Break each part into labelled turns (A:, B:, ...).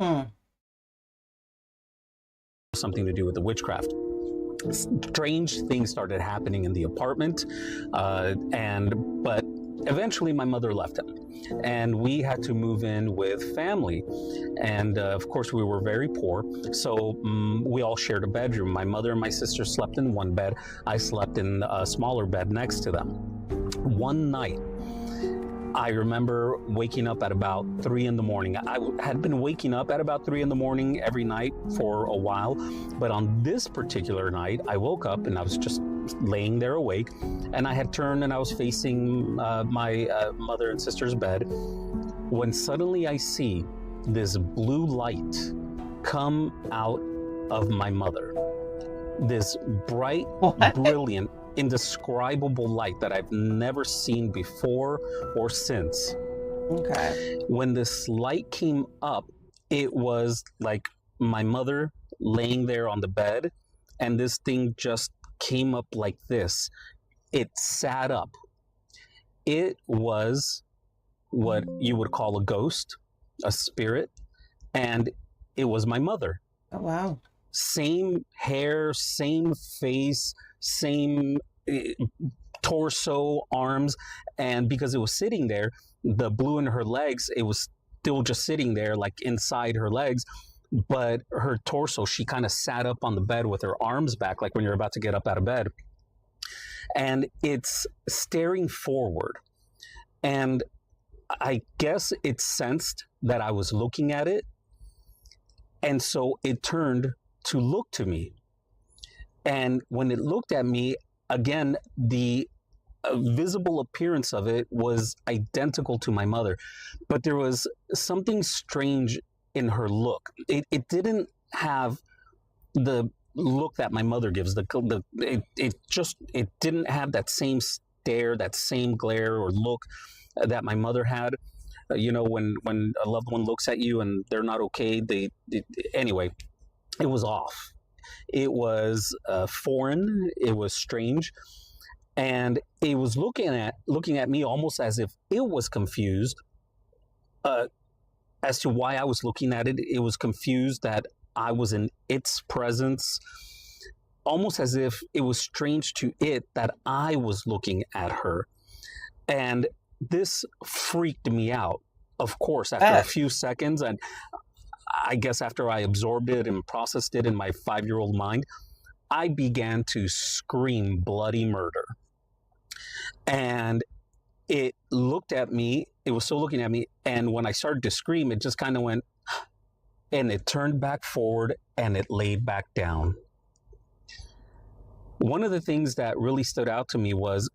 A: Hmm.
B: Something to do with the witchcraft. Strange things started happening in the apartment, but eventually my mother left him, and we had to move in with family. And of course, we were very poor, so we all shared a bedroom. My mother and my sister slept in one bed. I slept in a smaller bed next to them. One night, I remember waking up at about 3 in the morning. I had been waking up at about 3 in the morning every night for a while, but on this particular night, I woke up and I was just laying there awake, and I had turned and I was facing my mother and sister's bed, when suddenly I see this blue light come out of my mother. This bright,
A: What?
B: brilliant, indescribable light that I've never seen before or since.
A: Okay.
B: When this light came up, it was like my mother laying there on the bed, and this thing just came up like this. It sat up. It was what you would call a ghost, a spirit, and it was my mother.
A: Oh, wow.
B: Same hair, same face, same torso, arms, and because it was sitting there, the blue in her legs, it was still just sitting there, like inside her legs. But her torso, she kind of sat up on the bed with her arms back, like when you're about to get up out of bed. And it's staring forward. And I guess it sensed that I was looking at it. And so it turned to look to me. And when it looked at me, again, the visible appearance of it was identical to my mother, but there was something strange in her look. It didn't have the look that my mother gives. It didn't have that same stare, that same glare or look that my mother had. When a loved one looks at you and they're not okay, anyway, it was off. It was foreign. It was strange, and it was looking at me almost as if it was confused uh, as to why I was looking at it. It was confused that I was in its presence, almost as if it was strange to it that I was looking at her. And this freaked me out. Of course, after a few seconds, and I guess after I absorbed it and processed it in my 5-year-old mind, I began to scream bloody murder. And it looked at me, it was still looking at me, and when I started to scream, it just kind of went, and it turned back forward and it laid back down. One of the things that really stood out to me was,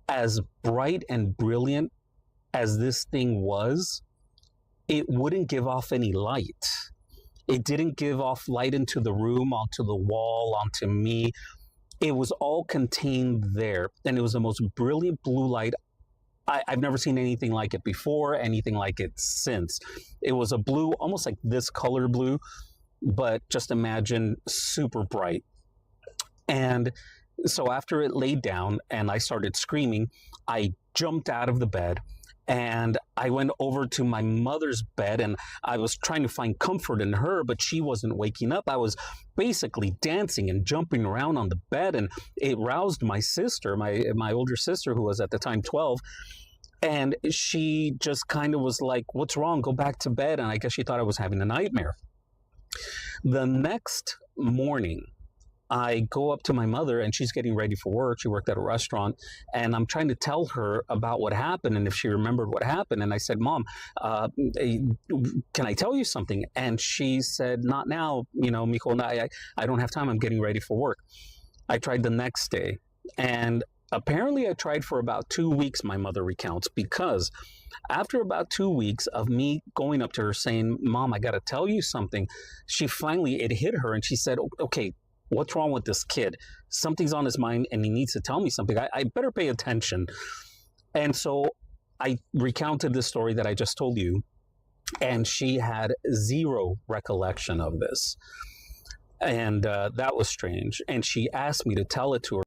B: as bright and brilliant as this thing was, it wouldn't give off any light. It didn't give off light into the room, onto the wall, onto me. It was all contained there. And it was the most brilliant blue light. I've never seen anything like it before, anything like it since. It was a blue, almost like this color blue, but just imagine super bright. And so after it laid down and I started screaming, I jumped out of the bed and I went over to my mother's bed, and I was trying to find comfort in her, but she wasn't waking up. I was basically dancing and jumping around on the bed, and it roused my sister, my older sister, who was at the time 12. And she just kind of was like, "What's wrong? Go back to bed." And I guess she thought I was having a nightmare. The next morning, I go up to my mother and she's getting ready for work. She worked at a restaurant, and I'm trying to tell her about what happened and if she remembered what happened. And I said, "Mom, can I tell you something?" And she said, "Not now, mijo, I don't have time. I'm getting ready for work." I tried the next day, and apparently I tried for about 2 weeks, my mother recounts, because after about 2 weeks of me going up to her saying, "Mom, I got to tell you something," it hit her and she said, "Okay, what's wrong with this kid? Something's on his mind and he needs to tell me something. I better pay attention." And so I recounted the story that I just told you, and she had zero recollection of this. And that was strange. And she asked me to tell it to her.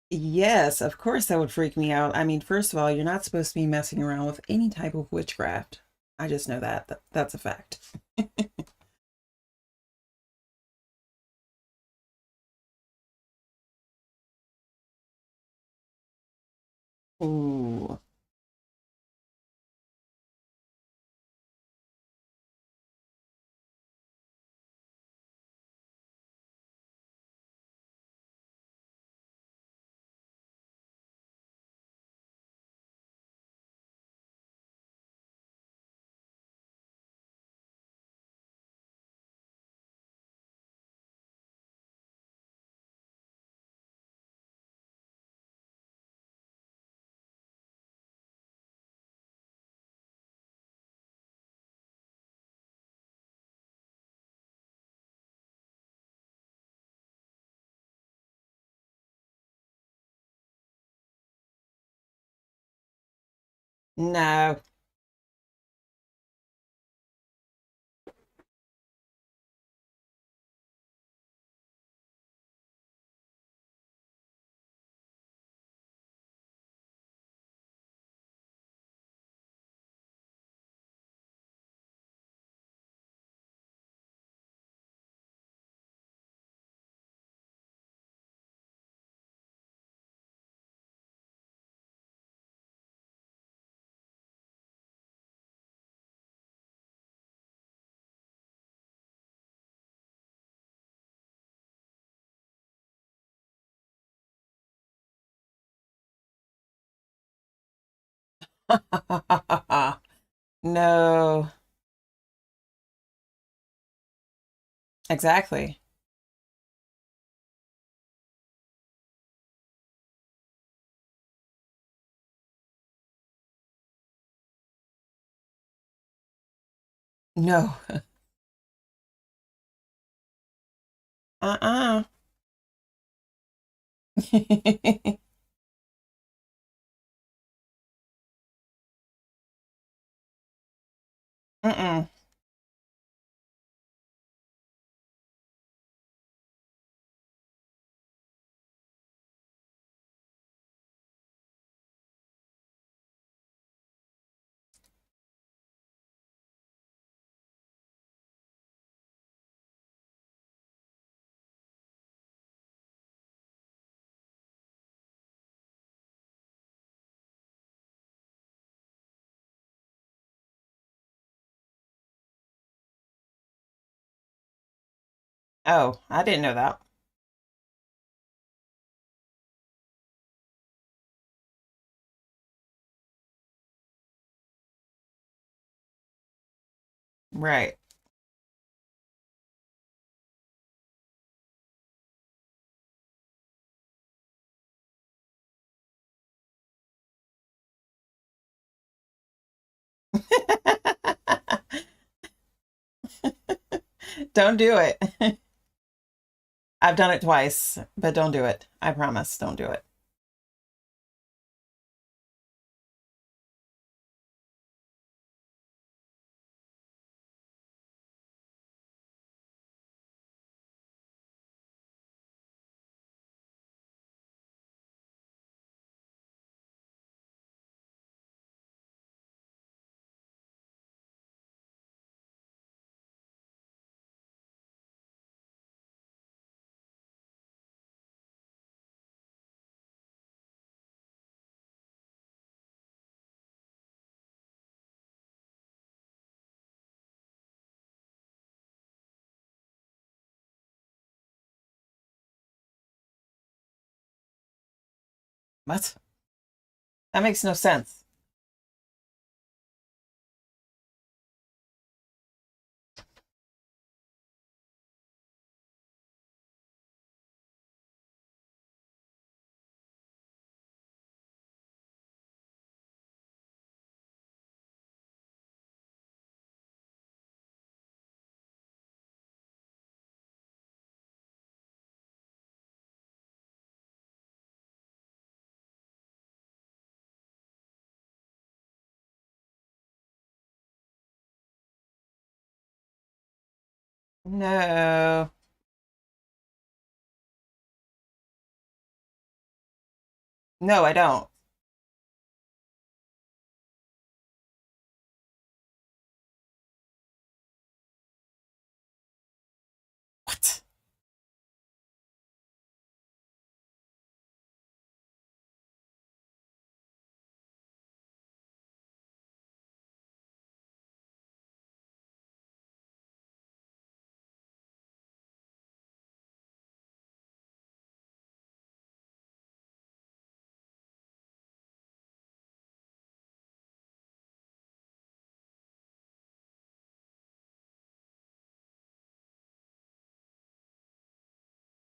A: Yes, of course that would freak me out. I mean, first of all, you're not supposed to be messing around with any type of witchcraft. I just know that. That's a fact. Ooh. No. No. Exactly. No. Uh-uh. Mm-mm. Oh, I didn't know that. Right. Don't do it. I've done it twice, but don't do it. I promise, don't do it. What? That makes no sense. No. No, I don't. What?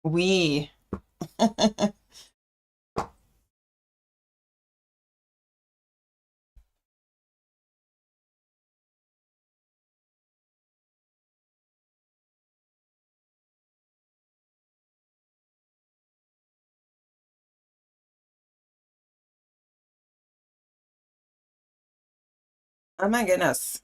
A: We. Oh my goodness.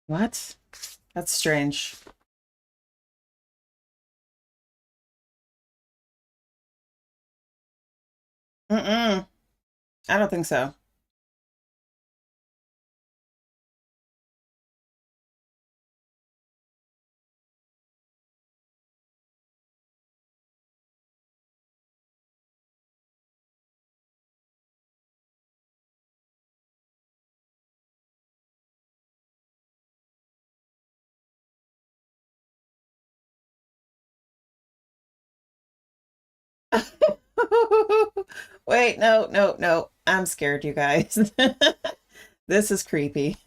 A: What? That's strange. Mm-mm. I don't think so. Wait, no, no, no. I'm scared, you guys. This is creepy.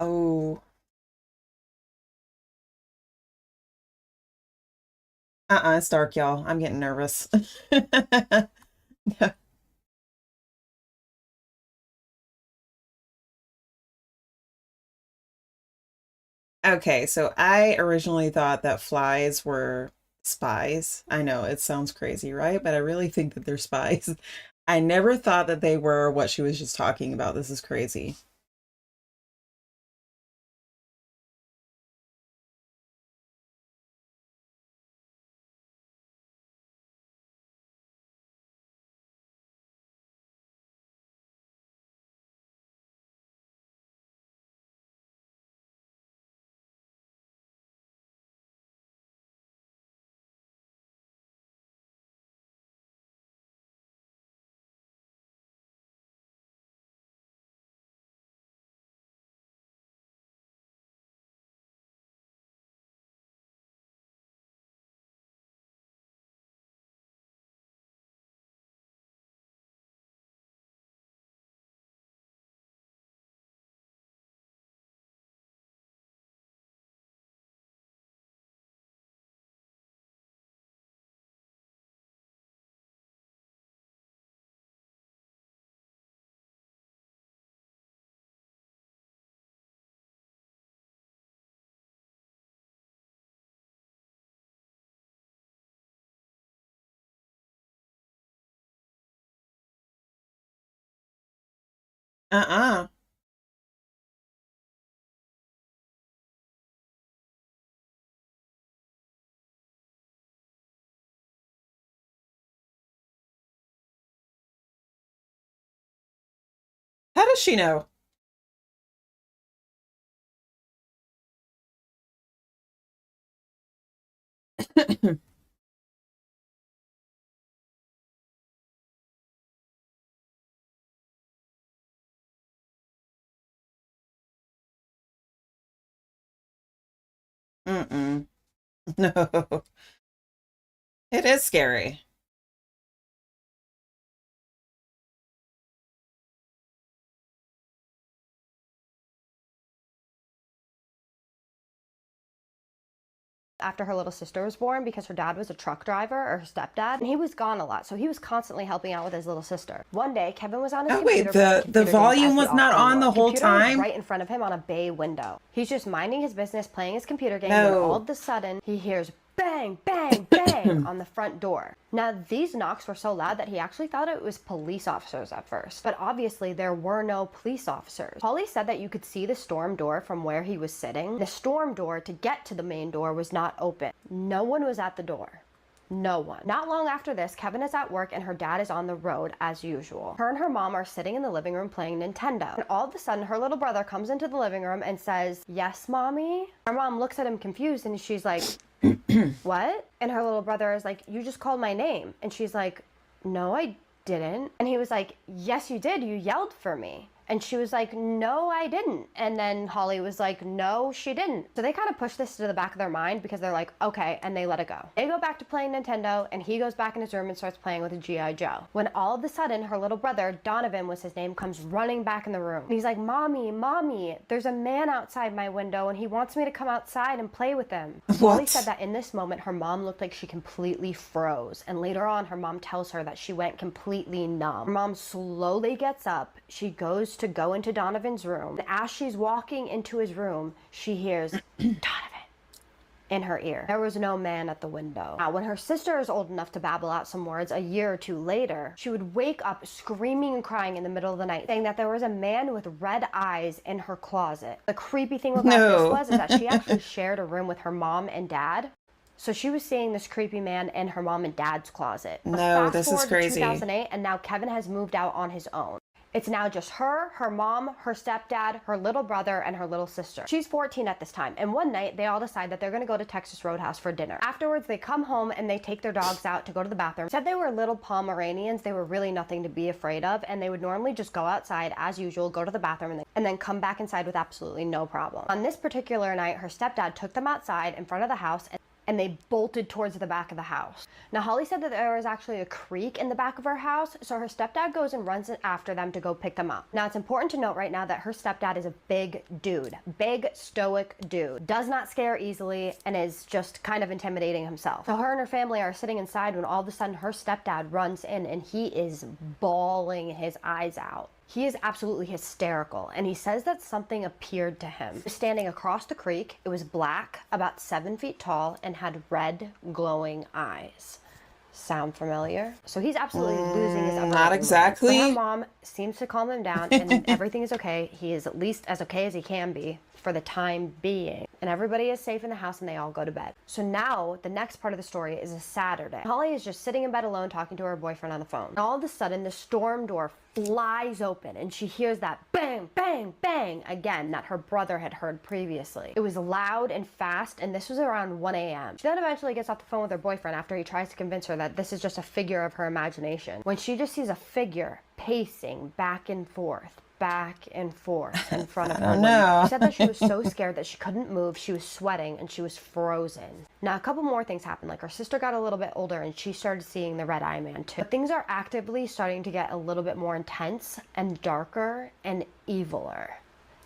A: Oh, it's dark, y'all. I'm getting nervous. Okay, so I originally thought that flies were spies. I know it sounds crazy, right? But I really think that they're spies. I never thought that they were what she was just talking about. This is crazy. Uh-uh. How does she know? Mm-mm. No. It is scary.
C: After her little sister was born because her dad was a truck driver, or her stepdad, and he was gone a lot, so he was constantly helping out with his little sister. One day, Kevin was on his
A: Oh
C: computer
A: wait,
C: playing
A: the
C: computer games
A: volume
C: as we
A: was not
C: often
A: on the
C: would.
A: whole
C: Computer was
A: time?
C: right in front of him on a bay window. He's just minding his business, playing his computer game, when all
A: No.
C: of a sudden he hears bang, bang, bang on the front door. Now, these knocks were so loud that he actually thought it was police officers at first, but obviously there were no police officers. Holly said that you could see the storm door from where he was sitting. The storm door to get to the main door was not open. No one was at the door. No one. Not long after this, Kevin is at work and her dad is on the road as usual. Her and her mom are sitting in the living room playing Nintendo. And all of a sudden, her little brother comes into the living room and says, "Yes, mommy?" Her mom looks at him confused and she's like, "What?" And her little brother is like, "You just called my name." And she's like, "No, I didn't." And he was like, "Yes, you did. You yelled for me." And she was like, "No, I didn't." And then Holly was like, "No, she didn't." So they kind of push this to the back of their mind because they're like, okay, and they let it go. They go back to playing Nintendo and he goes back in his room and starts playing with a G.I. Joe. When all of a sudden, her little brother, Donovan was his name, comes running back in the room. And he's like, "Mommy, mommy, there's a man outside my window and he wants me to come outside and play with him." Holly said that in this moment, her mom looked like she completely froze. And later on, her mom tells her that she went completely numb. Her mom slowly gets up. She goes to go into Donovan's room. And as she's walking into his room, she hears Donovan in her ear. There was no man at the window. Now, when her sister is old enough to babble out some words a year or two later, she would wake up screaming and crying in the middle of the night, saying that there was a man with red eyes in her closet. The creepy thing about this was is that she actually shared a room with her mom and dad. So she was seeing this creepy man in her mom and dad's closet.
A: No, this is crazy.
C: 2008, and now Kevin has moved out on his own. It's now just her, her mom, her stepdad, her little brother, and her little sister. She's 14 at this time, and one night they all decide that they're gonna go to Texas Roadhouse for dinner. Afterwards, they come home and they take their dogs out to go to the bathroom. Said they were little Pomeranians, they were really nothing to be afraid of, and they would normally just go outside as usual, go to the bathroom, and then come back inside with absolutely no problem. On this particular night, her stepdad took them outside in front of the house and they bolted towards the back of the house. Now, Holly said that there was actually a creek in the back of her house, so her stepdad goes and runs after them to go pick them up. Now, it's important to note right now that her stepdad is a big dude, big stoic dude, does not scare easily, and is just kind of intimidating himself. So her and her family are sitting inside when all of a sudden her stepdad runs in and he is bawling his eyes out. He is absolutely hysterical, and he says that something appeared to him. He was standing across the creek. It was black, about 7 feet tall, and had red, glowing eyes. Sound familiar? So he's absolutely losing his upper
A: Not
C: mind.
A: exactly.
C: But her mom seems to calm him down, and everything is okay. He is at least as okay as he can be for the time being. And everybody is safe in the house and they all go to bed. So now the next part of the story is a Saturday. Holly is just sitting in bed alone talking to her boyfriend on the phone. And all of a sudden the storm door flies open and she hears that bang, bang, bang again that her brother had heard previously. It was loud and fast, and this was around 1 a.m. She then eventually gets off the phone with her boyfriend after he tries to convince her that this is just a figure of her imagination, when she just sees a figure pacing back and forth in front of her.
A: Oh no.
C: She said that she was so scared that she couldn't move, she was sweating, and she was frozen. Now, a couple more things happened. Like, her sister got a little bit older and she started seeing the red eye man too. But things are actively starting to get a little bit more intense and darker and eviler.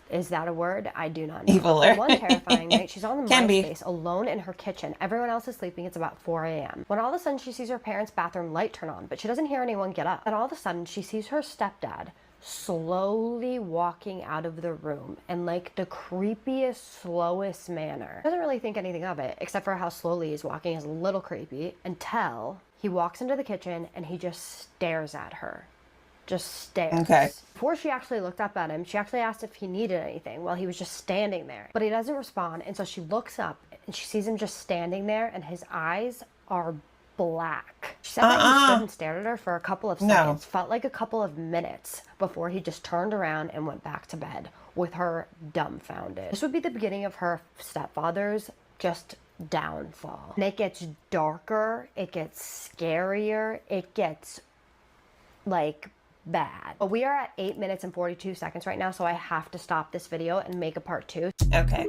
C: Is that a word? I do not know.
A: Eviler.
C: One terrifying night, she's on the
A: Can be.
C: MySpace alone in her kitchen. Everyone else is sleeping. It's about 4 a.m. When all of a sudden she sees her parents' bathroom light turn on, but she doesn't hear anyone get up. And all of a sudden she sees her stepdad slowly walking out of the room in like the creepiest, slowest manner. Doesn't really think anything of it, except for how slowly he's walking is a little creepy, until he walks into the kitchen and he just stares at her. Just stares.
A: Okay.
C: Before she actually looked up at him, she actually asked if he needed anything while he was just standing there. But he doesn't respond, and so she looks up and she sees him just standing there and his eyes are black. She said that he stood and stared at her for a couple of seconds, felt like a couple of minutes, before he just turned around and went back to bed with her dumbfounded. This would be the beginning of her stepfather's just downfall. And it gets darker, it gets scarier, it gets like bad. But we are at 8 minutes and 42 seconds right now, so I have to stop this video and make a part 2.
A: Okay.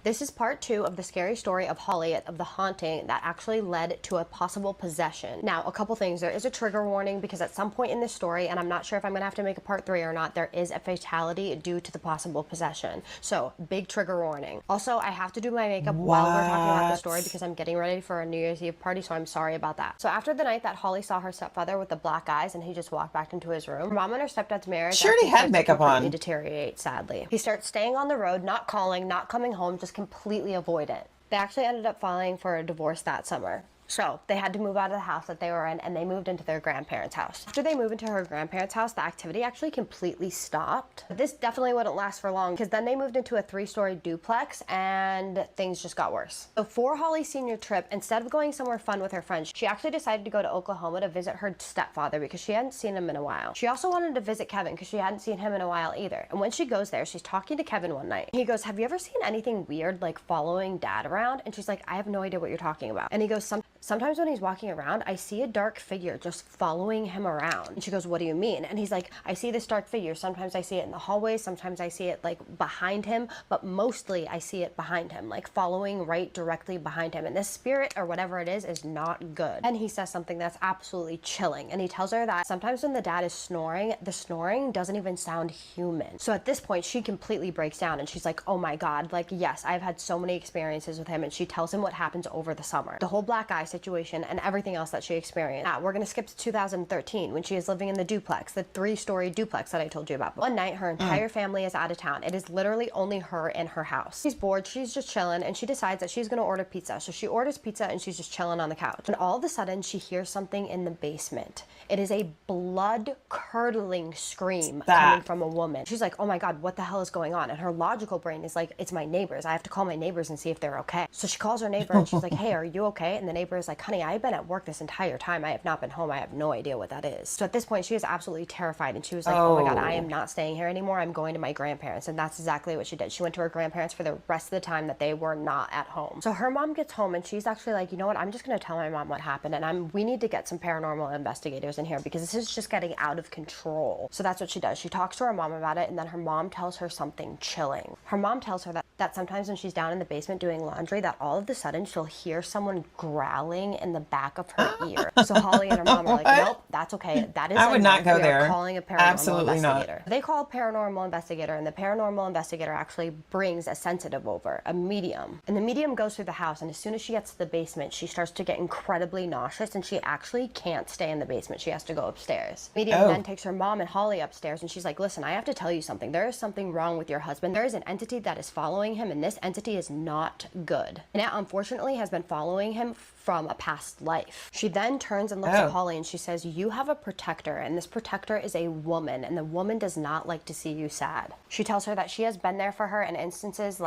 C: This is part 2 of the scary story of Holly, of the haunting that actually led to a possible possession. Now, a couple things. There is a trigger warning because at some point in this story, and I'm not sure if I'm going to have to make a part 3 or not, there is a fatality due to the possible possession. So, big trigger warning. Also, I have to do my makeup while we're talking about the story because I'm getting ready for a New Year's Eve party, so I'm sorry about that. So, after the night that Holly saw her stepfather with the black eyes and he just walked back into his room, her mom and her stepdad's marriage
A: She already had makeup on.
C: deteriorate, sadly. He starts staying on the road, not calling, not coming home, just completely avoidant. They actually ended up filing for a divorce that summer. So they had to move out of the house that they were in and they moved into their grandparents' house. After they moved into her grandparents' house, the activity actually completely stopped. But this definitely wouldn't last for long because then they moved into a 3-story duplex and things just got worse. So for Holly's senior trip, instead of going somewhere fun with her friends, she actually decided to go to Oklahoma to visit her stepfather because she hadn't seen him in a while. She also wanted to visit Kevin because she hadn't seen him in a while either. And when she goes there, she's talking to Kevin one night. He goes, "Have you ever seen anything weird like following Dad around?" And she's like, "I have no idea what you're talking about." And he goes, Sometimes when he's walking around, I see a dark figure just following him around." And she goes, "What do you mean?" And he's like, "I see this dark figure. Sometimes I see it in the hallway. Sometimes I see it like behind him, but mostly I see it behind him, like following right directly behind him. And this spirit or whatever it is not good." And he says something that's absolutely chilling. And he tells her that sometimes when the dad is snoring, the snoring doesn't even sound human. So at this point, she completely breaks down and she's like, "Oh my God, like, yes, I've had so many experiences with him." And she tells him what happens over the summer. The whole black eye situation and everything else that she experienced. Now, we're going to skip to 2013 when she is living in the duplex, the 3-story duplex that I told you about. One night, her entire family is out of town. It is literally only her in her house. She's bored, she's just chilling, and she decides that she's going to order pizza. So she orders pizza and she's just chilling on the couch. And all of a sudden, she hears something in the basement. It is a blood-curdling scream coming from a woman. She's like, "Oh my God, what the hell is going on?" And her logical brain is like, "It's my neighbors. I have to call my neighbors and see if they're okay." So she calls her neighbor and she's like, "Hey, are you okay?" And the neighbor is like, "Honey, I've been at work this entire time. I have not been home. I have no idea what that is." So at this point, she was absolutely terrified and she was like, "Oh my God, I am not staying here anymore. I'm going to my grandparents." And that's exactly what she did. She went to her grandparents for the rest of the time that they were not at home. So her mom gets home and she's actually like, "You know what? I'm just going to tell my mom what happened and we need to get some paranormal investigators in here because this is just getting out of control." So that's what she does. She talks to her mom about it and then her mom tells her something chilling. Her mom tells her that sometimes when she's down in the basement doing laundry, that all of a sudden she'll hear someone growling in the back of her ear. So Holly and her mom are like, "Nope, that's okay. That is
A: I would not go there.
C: Calling a paranormal
A: Absolutely
C: investigator."
A: not.
C: They call a paranormal investigator and the paranormal investigator actually brings a sensitive over, a medium. And the medium goes through the house and as soon as she gets to the basement, she starts to get incredibly nauseous and she actually can't stay in the basement. She has to go upstairs. Medium then takes her mom and Holly upstairs and she's like, "Listen, I have to tell you something. There is something wrong with your husband. There is an entity that is following him and this entity is not good. And it unfortunately has been following him from a past life." She then turns and looks at Holly and she says, "You have a protector and this protector is a woman and the woman does not like to see you sad." She tells her that she has been there for her in instances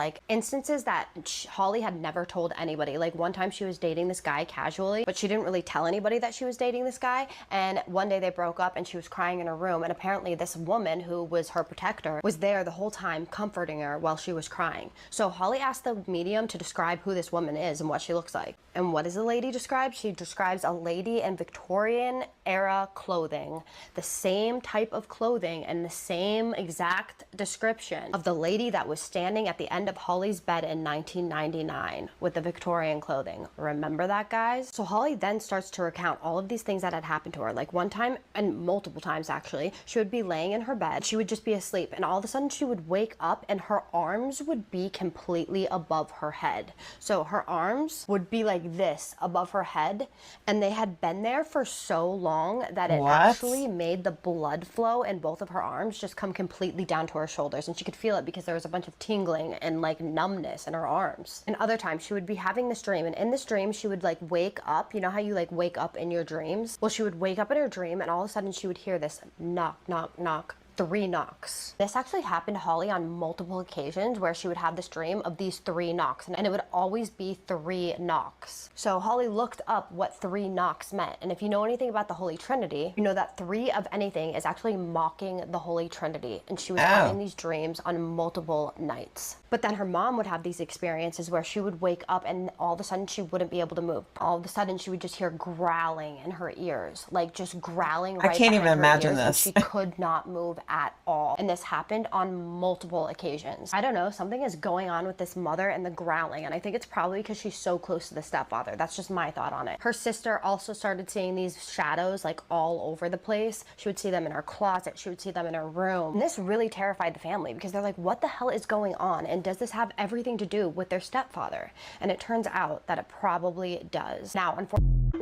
C: that Holly had never told anybody. Like one time she was dating this guy casually, but she didn't really tell anybody that she was dating this guy. And one day they broke up and she was crying in her room. And apparently this woman who was her protector was there the whole time comforting her while she was crying. So Holly asked the medium to describe who this woman is and what she looks like. And what does the lady describe? She describes a lady in Victorian era clothing, the same type of clothing and the same exact description of the lady that was standing at the end of Holly's bed in 1999 with the Victorian clothing. Remember that, guys? So Holly then starts to recount all of these things that had happened to her. Like one time, and multiple times actually, she would be laying in her bed, she would just be asleep, and all of a sudden she would wake up and her arms would be completely above her head. So her arms would be like this above her head, and they had been there for so long that it actually made the blood flow in both of her arms just come completely down to her shoulders, and she could feel it because there was a bunch of tingling and like numbness in her arms. And other times she would be having this dream, and in this dream she would like wake up. You know how you like wake up in your dreams? Well, she would wake up in her dream and all of a sudden she would hear this knock, knock, knock, 3 knocks. This actually happened to Holly on multiple occasions where she would have this dream of these 3 knocks, and it would always be 3 knocks. So Holly looked up what 3 knocks meant, and if you know anything about the Holy Trinity, you know that 3 of anything is actually mocking the Holy Trinity, and she was having these dreams on multiple nights. But then her mom would have these experiences where she would wake up and all of a sudden she wouldn't be able to move. All of a sudden she would just hear growling in her ears, like just growling right
A: I can't even imagine this.
C: She could not move at all. And this happened on multiple occasions. I don't know, something is going on with this mother and the growling, and I think it's probably because she's so close to the stepfather. That's just my thought on it. Her sister also started seeing these shadows like all over the place. She would see them in her closet, she would see them in her room. And this really terrified the family because they're like, what the hell is going on? And does this have everything to do with their stepfather? And it turns out that it probably does. Now, unfortunately,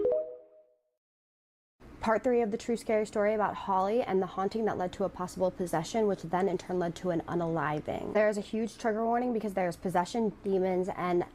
C: Part 3 of the true scary story about Holly and the haunting that led to a possible possession, which then in turn led to an unaliving. There is a huge trigger warning because there's possession, demons, and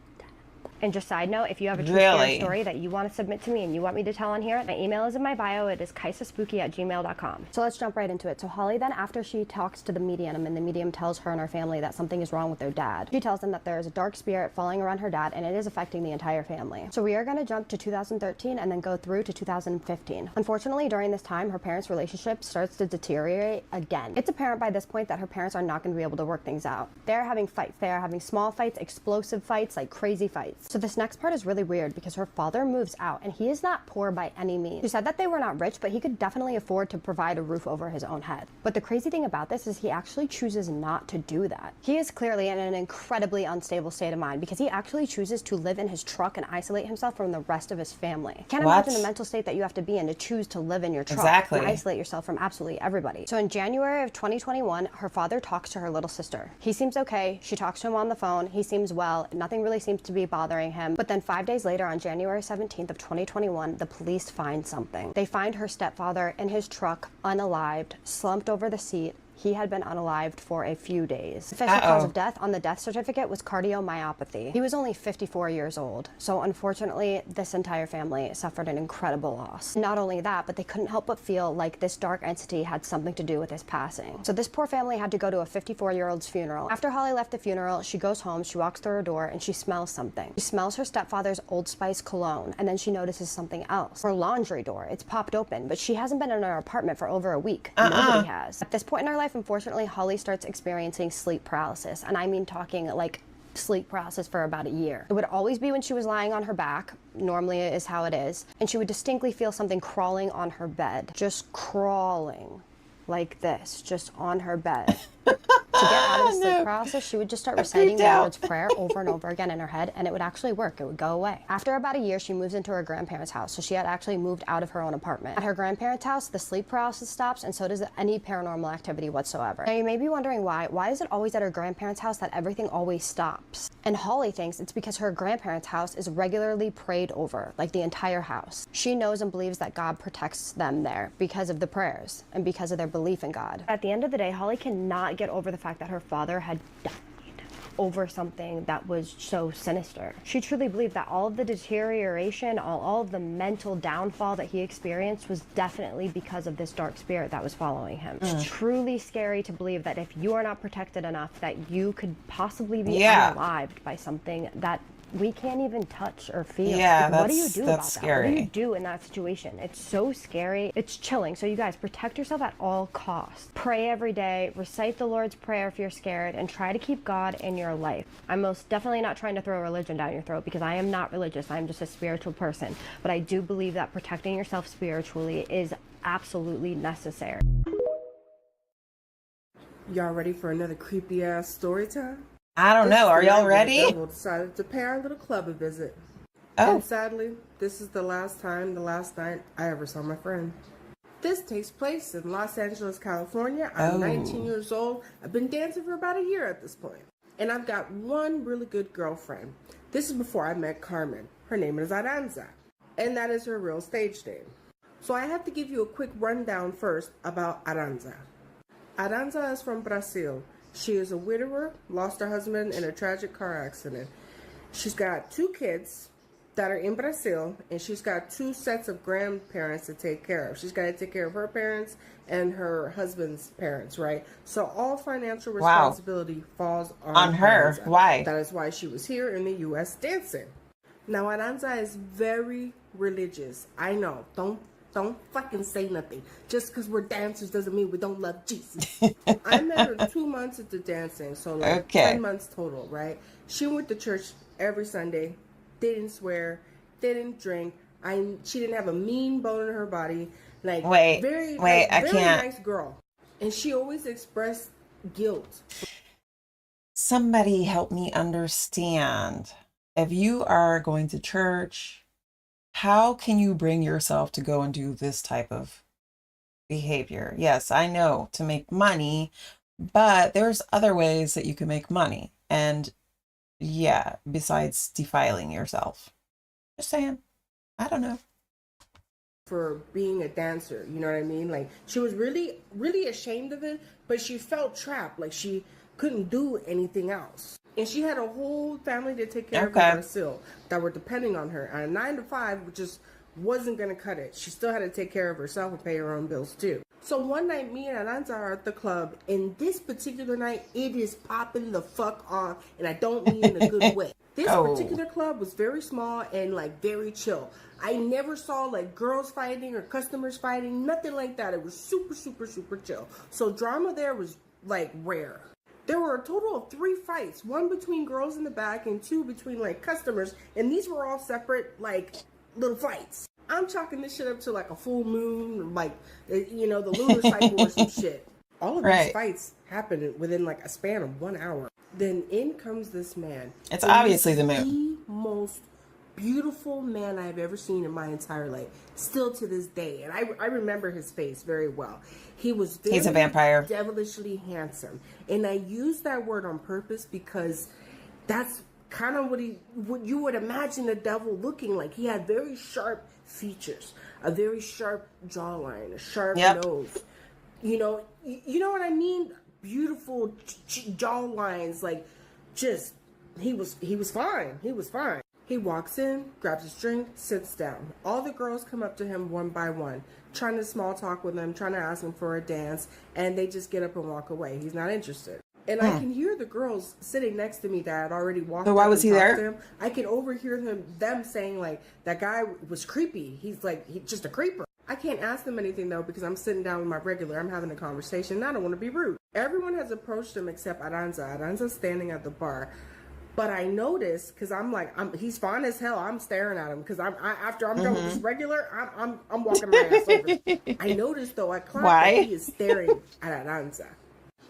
C: just side note, if you have a true scary story that you want to submit to me and you want me to tell on here, my email is in my bio. It is kaisaspooky@gmail.com. So let's jump right into it. So Holly then, after she talks to the medium and the medium tells her and her family that something is wrong with their dad, she tells them that there is a dark spirit falling around her dad and it is affecting the entire family. So we are going to jump to 2013 and then go through to 2015. Unfortunately, during this time, her parents' relationship starts to deteriorate again. It's apparent by this point that her parents are not going to be able to work things out. They're having fights. They are having small fights, explosive fights, like crazy fights. So this next part is really weird because her father moves out and he is not poor by any means. She said that they were not rich, but he could definitely afford to provide a roof over his own head. But the crazy thing about this is he actually chooses not to do that. He is clearly in an incredibly unstable state of mind because he actually chooses to live in his truck and isolate himself from the rest of his family. Can't imagine the mental state that you have to be in to choose to live in your truck and isolate yourself from absolutely everybody. So in January of 2021, her father talks to her little sister. He seems okay. She talks to him on the phone. He seems well. Nothing really seems to be bothering him. But then 5 days later, on January 17th of 2021, the police find something. They find her stepfather in his truck, unalived, slumped over the seat. He had been unalived for a few days. The official cause of death on the death certificate was cardiomyopathy. He was only 54 years old. So unfortunately, this entire family suffered an incredible loss. Not only that, but they couldn't help but feel like this dark entity had something to do with his passing. So this poor family had to go to a 54-year-old's funeral. After Holly left the funeral, she goes home, she walks through her door, and she smells something. She smells her stepfather's Old Spice cologne, and then she notices something else. Her laundry door, it's popped open, but she hasn't been in her apartment for over a week. Nobody has. At this point in her life, unfortunately, Holly starts experiencing sleep paralysis, and I mean talking like sleep paralysis for about a year. It would always be when she was lying on her back, normally is how it is, and she would distinctly feel something crawling on her bed, just crawling like this, just on her bed. To get out of the sleep paralysis, she would just start reciting the Lord's Prayer over and over again in her head, and it would actually work. It would go away. After about a year, she moves into her grandparents' house, so she had actually moved out of her own apartment. At her grandparents' house, the sleep paralysis stops, and so does any paranormal activity whatsoever. Now, you may be wondering why. Why is it always at her grandparents' house that everything always stops? And Holly thinks it's because her grandparents' house is regularly prayed over, like the entire house. She knows and believes that God protects them there because of the prayers and because of their belief in God. At the end of the day, Holly cannot get over the fact that her father had died over something that was so sinister. She truly believed that all of the deterioration, all of the mental downfall that he experienced was definitely because of this dark spirit that was following him. It's truly scary to believe that if you are not protected enough, that you could possibly be unalived by something that we can't even touch or feel.
A: Yeah,
C: like, what do you do about
A: scary.
C: that? What do you do in that situation? It's so scary. It's chilling. So you guys, protect yourself at all costs. Pray every day, recite the Lord's Prayer if you're scared, and try to keep God in your life. I'm most definitely not trying to throw religion down your throat because I am not religious. I'm just a spiritual person. But I do believe that protecting yourself spiritually is absolutely necessary.
D: Y'all ready for another creepy ass story time?
A: I don't know. Are y'all ready?
D: We decided to pay our little club a visit.
A: Oh.
D: And sadly, this is the last night I ever saw my friend. This takes place in Los Angeles, California. I'm 19 years old. I've been dancing for about a year at this point. And I've got one really good girlfriend. This is before I met Carmen. Her name is Aranza. And that is her real stage name. So I have to give you a quick rundown first about Aranza. Aranza is from Brazil. She is a widower, lost her husband in a tragic car accident. She's got 2 kids that are in Brazil, and she's got 2 sets of grandparents to take care of. She's got to take care of her parents and her husband's parents, right? So all financial responsibility falls on her.
A: Aranza. Why?
D: That is why she was here in the U.S. dancing. Now, Aranza is very religious. I know. Don't fucking say nothing. Just because we're dancers doesn't mean we don't love Jesus. I met her 2 months into dancing, so like 10 months total, right? She went to church every Sunday, didn't swear, didn't drink. She didn't have a mean bone in her body. Like, very nice girl. And she always expressed guilt.
A: Somebody help me understand. If you are going to church, how can you bring yourself to go and do this type of behavior? Yes, I know, to make money, but there's other ways that you can make money. And yeah, besides defiling yourself. Just saying. I don't know.
D: For being a dancer, you know what I mean? Like, she was really, really ashamed of it, but she felt trapped. Like, she couldn't do anything else. And she had a whole family to take care of her still that were depending on her. And a 9 to 5 just wasn't going to cut it. She still had to take care of herself and pay her own bills too. So one night, me and Aranza are at the club, and this particular night, it is popping the fuck off, and I don't mean in a good way. This particular club was very small and like very chill. I never saw like girls fighting or customers fighting, nothing like that. It was super, super, super chill. So drama there was like rare. There were a total of 3 fights, 1 between girls in the back and 2 between like customers, and these were all separate like little fights. I'm chalking this shit up to like a full moon, like, you know, the lunar cycle or some shit. All of these fights happened within like a span of 1 hour. Then in comes this man.
A: It's obviously the moon.
D: The most beautiful man I've ever seen in my entire life, still to this day. And I remember his face very well. He was very
A: He's a vampire.
D: Devilishly handsome. And I use that word on purpose because that's kind of what you would imagine a devil looking like. He had very sharp features, a very sharp jawline, a sharp nose. You know what I mean? Beautiful jaw lines, like, just he was fine. He was fine. He walks in, grabs his drink, sits down. All the girls come up to him one by one, trying to small talk with him, trying to ask him for a dance, and they just get up and walk away. He's not interested. And I can hear the girls sitting next to me that had already walked.
A: So why was he there?
D: To him. I can overhear them saying like, that guy was creepy. He's just a creeper. I can't ask them anything though because I'm sitting down with my regular. I'm having a conversation and I don't want to be rude. Everyone has approached him except Aranza. Aranza's standing at the bar. But I noticed, because he's fine as hell. I'm staring at him because after I'm done with this regular, I'm walking my ass over. I noticed though, I climbed that he is staring at Aranza.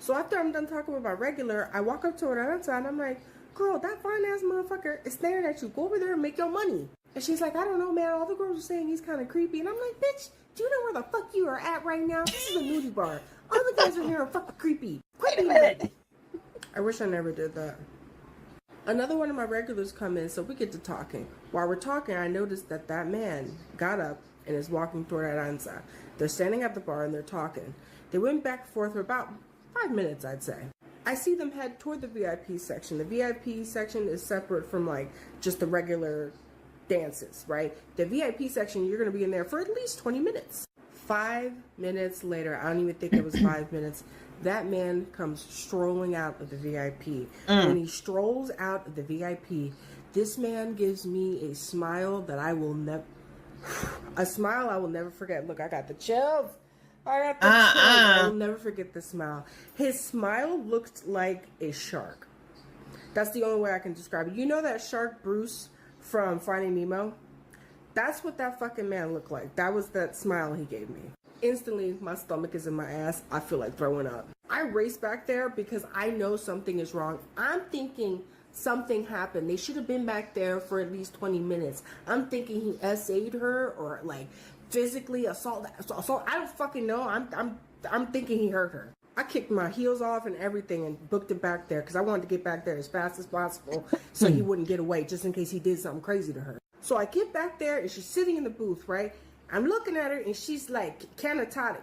D: So after I'm done talking with my regular, I walk up to Aranza and I'm like, girl, that fine ass motherfucker is staring at you. Go over there and make your money. And she's like, I don't know, man. All the girls are saying he's kind of creepy. And I'm like, bitch, do you know where the fuck you are at right now? This is a nudie bar. All the guys are here are fucking creepy. Wait a minute. I wish I never did that. Another one of my regulars come in, so we get to talking. While we're talking, I noticed that man got up and is walking toward Aranza. They're standing at the bar and they're talking. They went back and forth for about 5 minutes, I'd say. I see them head toward the VIP section. The VIP section is separate from like just the regular dances, right? The VIP section, you're going to be in there for at least 20 minutes. 5 minutes later, I don't even think it was 5 minutes, that man comes strolling out of the VIP. When he strolls out of the VIP, this man gives me a smile that I will never forget. Look, I got the chills. I will never forget the smile. His smile looked like a shark. That's the only way I can describe it. You know that shark Bruce from Finding Nemo? That's what that fucking man looked like. That was that smile he gave me. Instantly, my stomach is in my ass. I feel like throwing up. I race back there because I know something is wrong. I'm thinking something happened. They should have been back there for at least 20 minutes. I'm thinking he SA'd her or like physically assault. I don't fucking know. I'm thinking he hurt her. I kicked my heels off and everything and booked it back there because I wanted to get back there as fast as possible so he wouldn't get away just in case he did something crazy to her. So I get back there and she's sitting in the booth, right? I'm looking at her and she's like catatonic.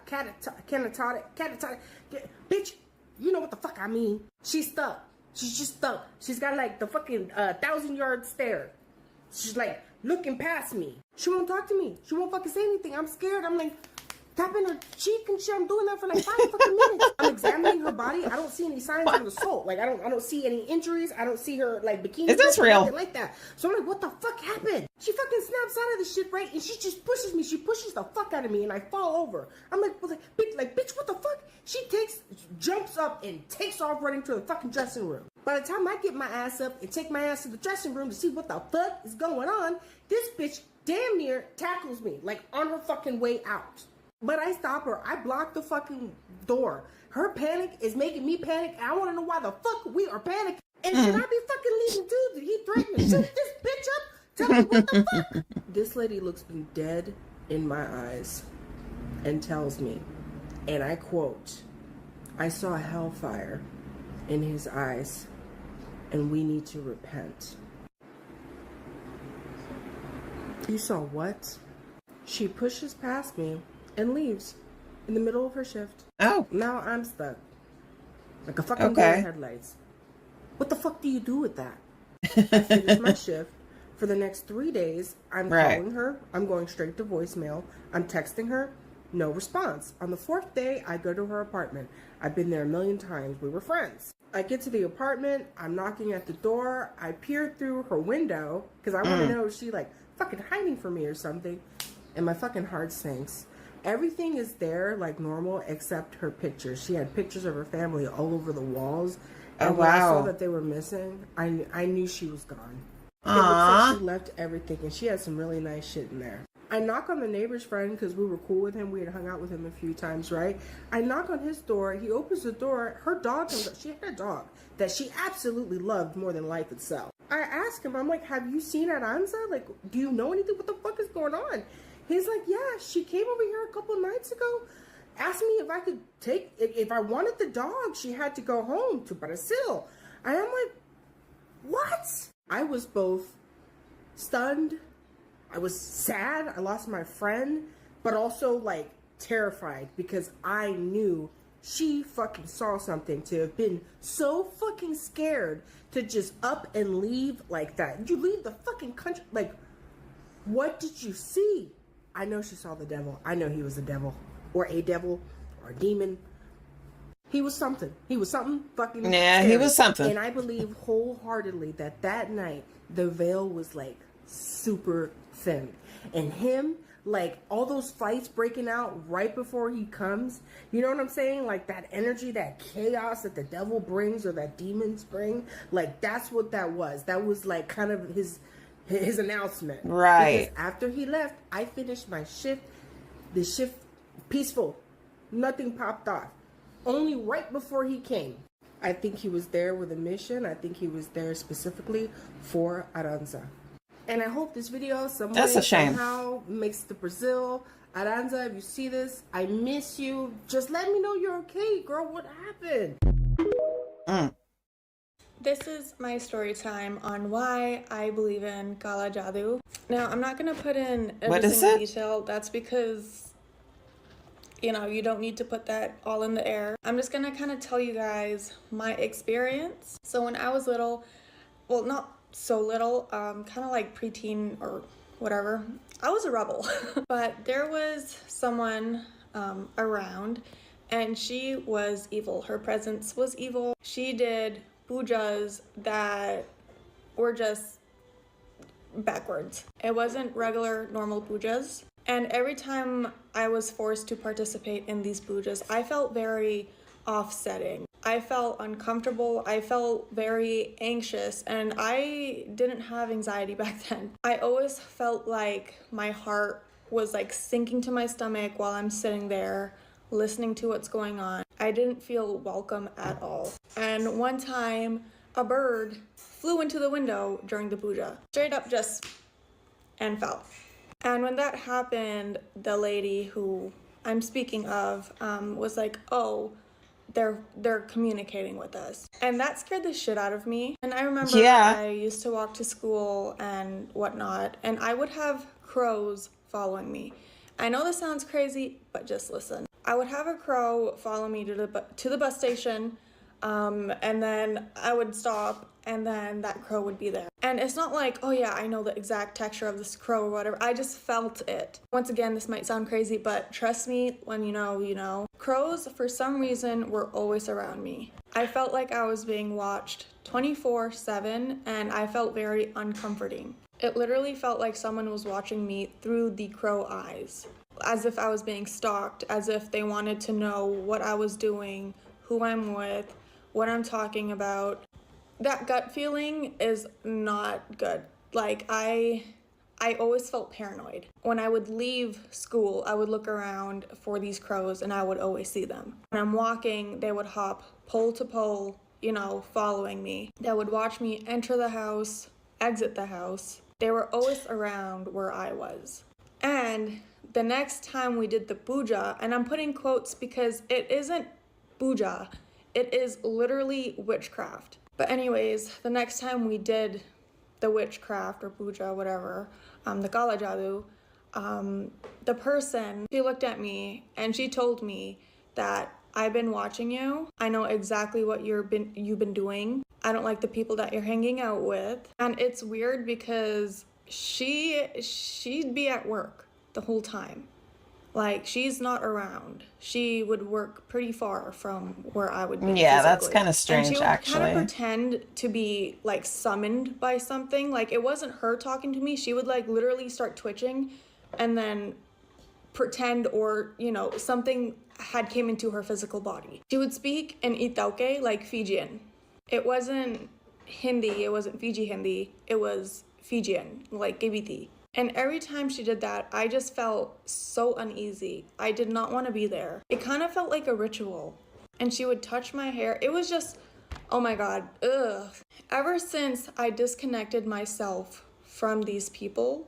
D: Bitch, you know what the fuck I mean. She's stuck. She's just stuck. She's got like the fucking 1,000-yard stare. She's like looking past me. She won't talk to me. She won't fucking say anything. I'm scared. I'm like tapping her cheek and shit. I'm doing that for like 5 fucking minutes. I'm examining her body. I don't see any signs of assault. Like I don't see any injuries. I don't see her like bikini.
A: Is this real?
D: Like that. So I'm like, what the fuck happened? She fucking snaps out of the shit, right? And she just pushes me. She pushes the fuck out of me, and I fall over. I'm like, bitch, what the fuck? She jumps up and takes off running to the fucking dressing room. By the time I get my ass up and take my ass to the dressing room to see what the fuck is going on, this bitch damn near tackles me, like on her fucking way out. But I stop her. I block the fucking door. Her panic is making me panic. I want to know why the fuck we are panicking. And should I be fucking leaving too? Did he threaten to shoot this bitch up? Tell me what the fuck? This lady looks me dead in my eyes and tells me, and I quote, "I saw hellfire in his eyes, and we need to repent." You saw what? She pushes past me and leaves in the middle of her shift.
A: Oh.
D: Now I'm stuck. Like a fucking
A: Okay.
D: deer in headlights. What the fuck do you do with that? I finished my shift. For the next 3 days, I'm
A: Right.
D: calling her. I'm going straight to voicemail. I'm texting her. No response. On the 4th day, I go to her apartment. I've been there a million times. We were friends. I get to the apartment. I'm knocking at the door. I peer through her window because I want to know if she like fucking hiding from me or something. And my fucking heart sinks. Everything is there like normal except her pictures. She had pictures of her family all over the walls. And
A: Oh,
D: when I saw
A: wow.
D: that they were missing, I knew she was gone. It looks
A: Aww.
D: like she left everything, and she had some really nice shit in there. I knock on the neighbor's friend because we were cool with him. We had hung out with him a few times, right? I knock on his door. He opens the door. Her dog comes up. She had a dog that she absolutely loved more than life itself. I ask him, I'm like, have you seen Aranza? Like, do you know anything? What the fuck is going on? He's like, yeah, she came over here a couple of nights ago. Asked me if I could take, if I wanted the dog, she had to go home to Brazil. And I'm like, what? I was both stunned, I was sad, I lost my friend, but also like terrified because I knew she fucking saw something to have been so fucking scared to just up and leave like that. You leave the fucking country, like, what did you see? I know she saw the devil. I know he was the devil or a demon. He was something. He was something fucking
A: Yeah, he
D: scary.
A: was something.
D: And I believe wholeheartedly that night, the veil was like super thin. And him, like all those fights breaking out right before he comes, you know what I'm saying? Like that energy, that chaos that the devil brings or that demons bring, like that's what that was. That was like kind of his announcement.
A: Right.
D: Because after he left, I finished my shift. The shift peaceful. Nothing popped off. Only right before he came. I think he was there with a mission. I think he was there specifically for Aranza. And I hope this video
A: That's a shame.
D: somehow makes the Brazil. Aranza, if you see this, I miss you. Just let me know you're okay, girl. What happened?
E: This is my story time on why I believe in Kala Jadoo. Now, I'm not going to put in every
A: What is
E: single
A: it?
E: detail. That's because, you know, you don't need to put that all in the air. I'm just going to kind of tell you guys my experience. So when I was little, well, not so little, kind of like preteen or whatever, I was a rebel. But there was someone around and she was evil. Her presence was evil. She did pujas that were just backwards. It wasn't regular, normal pujas. And every time I was forced to participate in these pujas, I felt very offsetting. I felt uncomfortable. I felt very anxious, and I didn't have anxiety back then. I always felt like my heart was like sinking to my stomach while I'm sitting there listening to what's going on. I didn't feel welcome at all. And one time, a bird flew into the window during the puja, straight up just, and fell. And when that happened, the lady who I'm speaking of was like, oh, they're communicating with us. And that scared the shit out of me. And I remember I used to walk to school and whatnot, and I would have crows following me. I know this sounds crazy, but just listen. I would have a crow follow me to the bus station, and then I would stop, and then that crow would be there. And it's not like, oh yeah, I know the exact texture of this crow or whatever. I just felt it. Once again, this might sound crazy, but trust me, when you know, you know. Crows, for some reason, were always around me. I felt like I was being watched 24/7, and I felt very uncomforting. It literally felt like someone was watching me through the crow eyes, as if I was being stalked, as if they wanted to know what I was doing, who I'm with, what I'm talking about. That gut feeling is not good. Like, I I always felt paranoid. When I would leave school, I would look around for these crows and I would always see them. When I'm walking, they would hop pole to pole, you know, following me. They would watch me enter the house, exit the house. They were always around where I was. And the next time we did the puja, and I'm putting quotes because it isn't puja, it is literally witchcraft. But anyways, the next time we did the witchcraft or puja, whatever, the Kala Jadoo, the person, she looked at me and she told me that I've been watching you. I know exactly what you've been doing. I don't like the people that you're hanging out with. And it's weird because she'd be at work the whole time. Like, she's not around. She would work pretty far from where I would be.
A: Yeah, that's
E: physically.
A: kind of strange,
E: and she would
A: actually.
E: kind of pretend to be like summoned by something. Like, it wasn't her talking to me. She would like literally start twitching and then pretend, or you know, something had came into her physical body. She would speak in Itauke, like Fijian. It wasn't Hindi, it wasn't Fiji Hindi, it was Fijian, like Gibiti. And every time she did that, I just felt so uneasy. I did not want to be there. It kind of felt like a ritual. And she would touch my hair. It was just, oh my God, ugh. Ever since I disconnected myself from these people,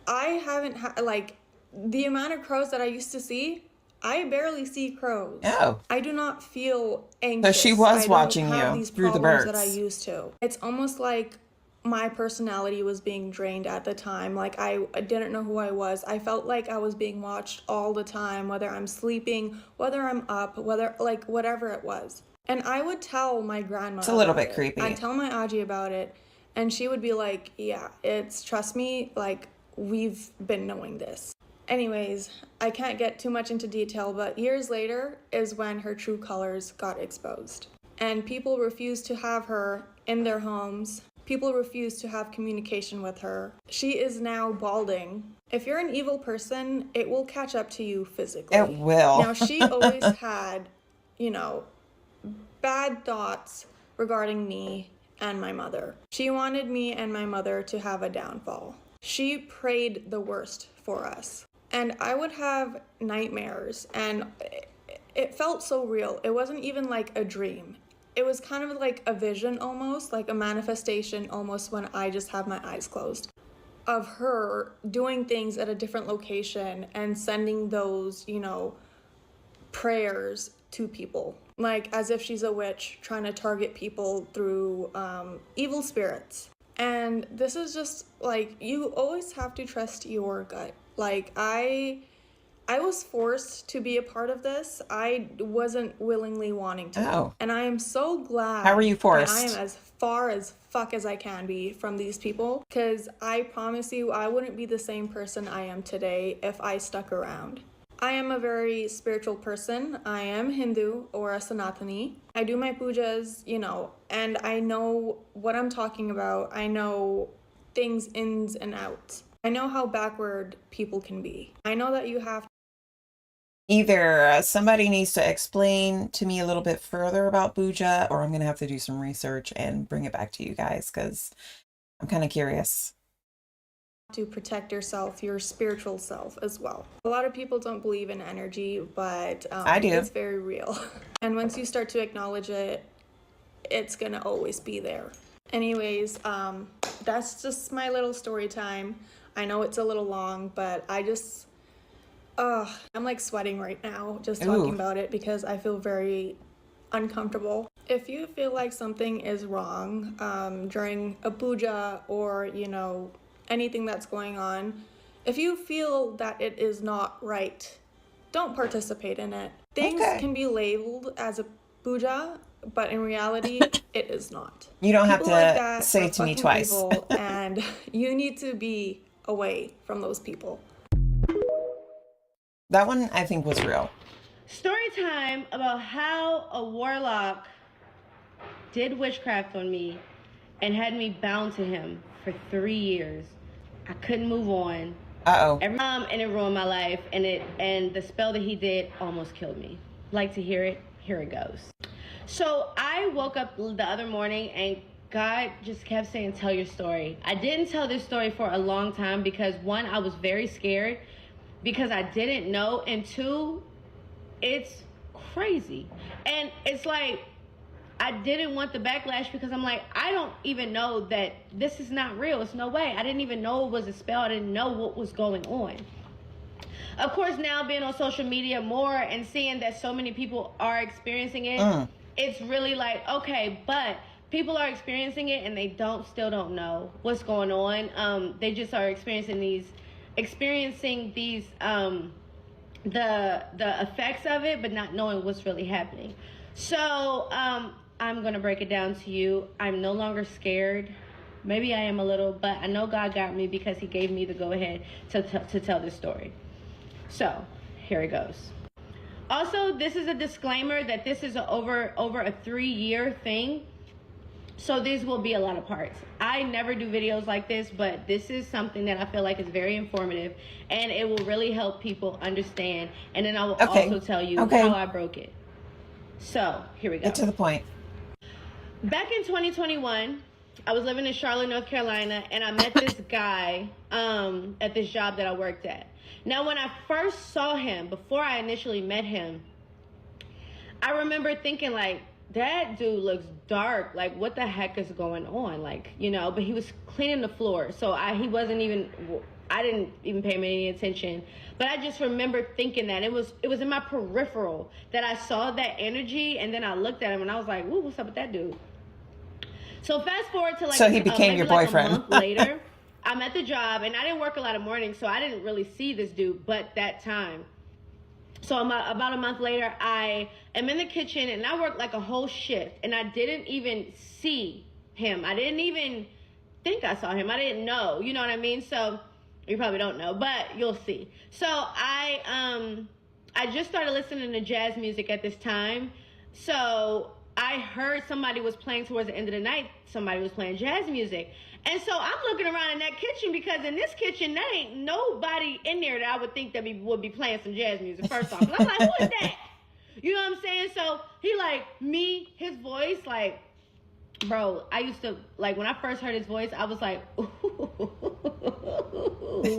E: I haven't had, like, the amount of crows that I used to see, I barely see crows.
A: Oh.
E: I do not feel anxious.
A: So she was watching
E: I don't have
A: you
E: these
A: through the
E: problems
A: birds.
E: that I used to. It's almost like my personality was being drained at the time. Like, I didn't know who I was. I felt like I was being watched all the time, whether I'm sleeping, whether I'm up, whether, like, whatever it was. And I would tell my grandma.
A: It's a little
E: about
A: bit
E: it.
A: creepy.
E: I'd tell my Aji about it, and she would be like, yeah, trust me, like, we've been knowing this. Anyways, I can't get too much into detail, but years later is when her true colors got exposed. And people refused to have her in their homes. People refuse to have communication with her. She is now balding. If you're an evil person, it will catch up to you physically.
A: It will.
E: Now, she always had, you know, bad thoughts regarding me and my mother. She wanted me and my mother to have a downfall. She prayed the worst for us. And I would have nightmares, and it felt so real. It wasn't even like a dream. It was kind of like a vision almost, like a manifestation almost, when I just have my eyes closed, of her doing things at a different location and sending those, you know, prayers to people. Like as if she's a witch trying to target people through evil spirits. And this is just like, you always have to trust your gut. Like I was forced to be a part of this. I wasn't willingly wanting to.
A: Oh.
E: And I am so glad.
A: How were you forced?
E: That I am as far as fuck as I can be from these people. Because I promise you, I wouldn't be the same person I am today if I stuck around. I am a very spiritual person. I am Hindu or a Sanatani. I do my pujas, you know, and I know what I'm talking about. I know things ins and outs. I know how backward people can be. I know that you have
A: Either somebody needs to explain to me a little bit further about puja, or I'm going to have to do some research and bring it back to you guys because I'm kind of curious.
E: to protect yourself, your spiritual self as well. A lot of people don't believe in energy, but
A: I do.
E: It's very real. And once you start to acknowledge it, it's gonna always be there. Anyways, that's just my little story time. I know it's a little long, but I'm like sweating right now just talking
A: Ooh.
E: about it because I feel very uncomfortable. If you feel like something is wrong during a puja or, you know, anything that's going on, if you feel that it is not right, don't participate in it. Things
A: Okay.
E: can be labeled as a puja, but in reality, it is not.
A: You don't have
E: People
A: to
E: like that
A: say
E: are
A: it to me
E: fucking
A: twice.
E: evil, and you need to be away from those people.
A: That one I think was real.
F: Story time about how a warlock did witchcraft on me and had me bound to him for 3 years. I couldn't move on.
A: Uh-oh.
F: And it ruined my life, and the spell that he did almost killed me. Like to hear it? Here it goes. So I woke up the other morning and God just kept saying, tell your story. I didn't tell this story for a long time because, one, I was very scared because I didn't know, and two, it's crazy. And it's like, I didn't want the backlash because I'm like, I don't even know that this is not real. It's no way. I didn't even know it was a spell. I didn't know what was going on. Of course, now being on social media more and seeing that so many people are experiencing it, it's really like, okay, but people are experiencing it and they still don't know what's going on. They just are experiencing these the effects of it, but not knowing what's really happening. So I'm gonna break it down to you. I'm no longer scared. Maybe I am a little, but I know God got me because he gave me the go ahead to tell this story. So here it goes. Also, this is a disclaimer that this is over a 3-year thing. So these will be a lot of parts. I never do videos like this, but this is something that I feel like is very informative and it will really help people understand. And then I will also tell you how I broke it. So here we go.
A: Get to the point.
F: Back in 2021, I was living in Charlotte, North Carolina, and I met this guy at this job that I worked at. Now, when I first saw him, before I initially met him, I remember thinking like, that dude looks dark. Like, what the heck is going on? Like, you know, but he was cleaning the floor. So I didn't even pay him any attention. But I just remember thinking that it was in my peripheral that I saw that energy. And then I looked at him and I was like, ooh, what's up with that dude? So fast forward to like,
A: so he became your boyfriend.
F: A month later, I'm at the job and I didn't work a lot of mornings. So I didn't really see this dude, but that time. So about a month later, I am in the kitchen and I worked like a whole shift and I didn't even see him. I didn't even think I saw him. I didn't know, you know what I mean? So you probably don't know, but you'll see. So I just started listening to jazz music at this time. So I heard somebody was playing towards the end of the night. Somebody was playing jazz music. And so I'm looking around in that kitchen because in this kitchen, there ain't nobody in there that I would think that would be playing some jazz music, first off. And I'm like, who is that? You know what I'm saying? So he like, his voice, like, bro, I used to, like, when I first heard his voice, I was like, ooh, who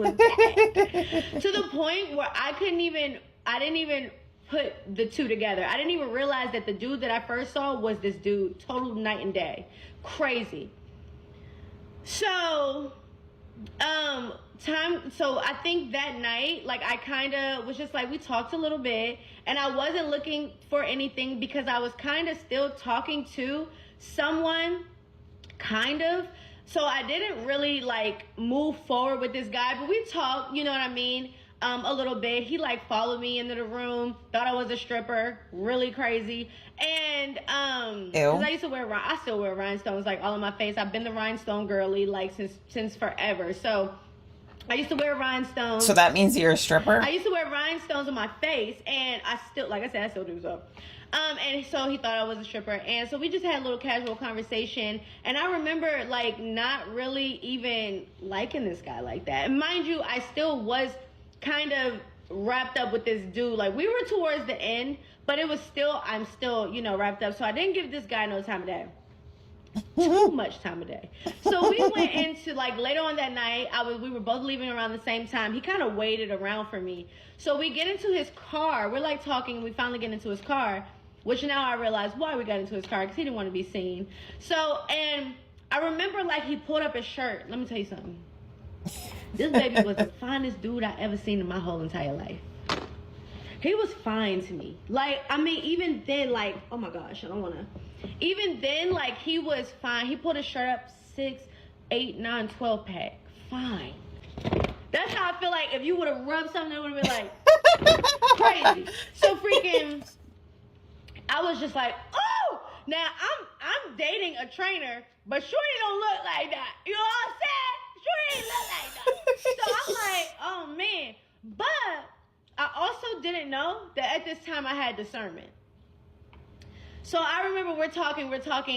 F: was that? To the point where I didn't even put the two together. I didn't even realize that the dude that I first saw was this dude, total night and day. Crazy. So, so I think that night, like, I kind of was just like, we talked a little bit and I wasn't looking for anything because I was kind of still talking to someone, kind of. So I didn't really like move forward with this guy, but we talked, you know what I mean? A little bit. He like followed me into the room, thought I was a stripper, really crazy. And because I still wear rhinestones like all on my face. I've been the rhinestone girly like since forever. So I used to wear rhinestones.
A: So that means you're a stripper?
F: I used to wear rhinestones on my face, and I still, like I said, I still do so. And so he thought I was a stripper, and so we just had a little casual conversation. And I remember like not really even liking this guy like that. And mind you, I still was kind of wrapped up with this dude. Like, we were towards the end, but I'm still, you know, wrapped up. So I didn't give this guy no time of day. Too much time of day. So we went into, like, later on that night, we were both leaving around the same time. He kind of waited around for me. So we get into his car. We're like talking. We finally get into his car, which now I realize why we got into his car, because he didn't want to be seen. So, and I remember, like, he pulled up his shirt. Let me tell you something. This baby was the finest dude I ever seen in my whole entire life. He was fine to me. Like, I mean, even then, like, oh my gosh, I don't want to. Even then, like, he was fine. He pulled his shirt up 6, 8, 9, 12 pack. Fine. That's how I feel like if you would have rubbed something, it would have been like crazy. So freaking, I was just like, oh! Now, I'm dating a trainer, but Shorty don't look like that. You know what I'm saying? Shorty ain't look like that. So I'm like, oh man. But I also didn't know that at this time I had discernment. So I remember we're talking,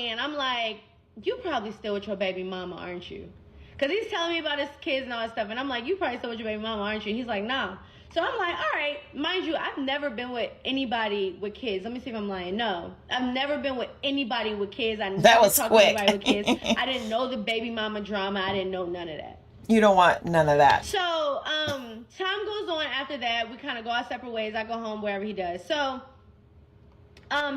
F: and I'm like, you probably still with your baby mama, aren't you? Because he's telling me about his kids and all that stuff, and I'm like, you probably still with your baby mama, aren't you? And he's like, nah. So I'm like, all right, mind you, I've never been with anybody with kids. Let me see if I'm lying. No, I've never been with anybody with kids. I never
A: That was
F: talked
A: quick.
F: to anybody with kids. I didn't know the baby mama drama. I didn't know none of that.
A: You don't want none of that.
F: So, time goes on after that. We kind of go our separate ways. I go home wherever he does. So,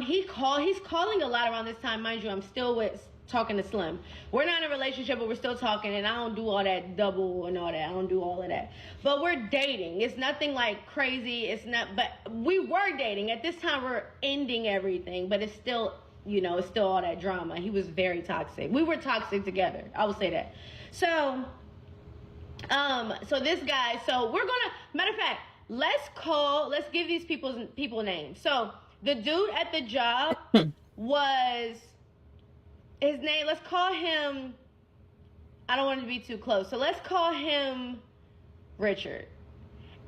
F: he's calling a lot around this time. Mind you, I'm still talking to Slim. We're not in a relationship, but we're still talking, and I don't do all that double and all that. I don't do all of that. But we're dating. It's nothing like crazy. It's not, but we were dating. At this time, we're ending everything, but it's still, it's still all that drama. He was very toxic. We were toxic together. I will say that. So this guy, we're gonna, matter of fact, let's give these people names. So the dude at the job was, his name, let's call him, I don't want to be too close, so let's call him Richard.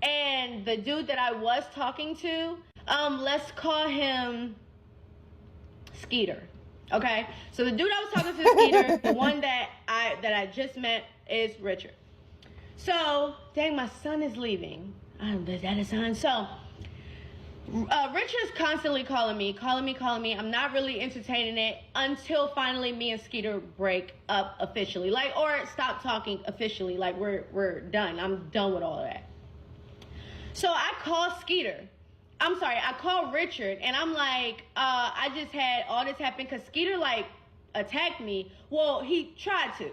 F: And the dude that I was talking to, let's call him Skeeter. Okay? So the dude I was talking to is Skeeter, the one that I just met is Richard. So, dang, my son is leaving. Is that a sign? So, Richard's constantly calling me. I'm not really entertaining it until finally me and Skeeter break up officially. Or stop talking officially. We're done. I'm done with all of that. So I call I call Richard, and I'm like, I just had all this happen because Skeeter, attacked me. Well, he tried to.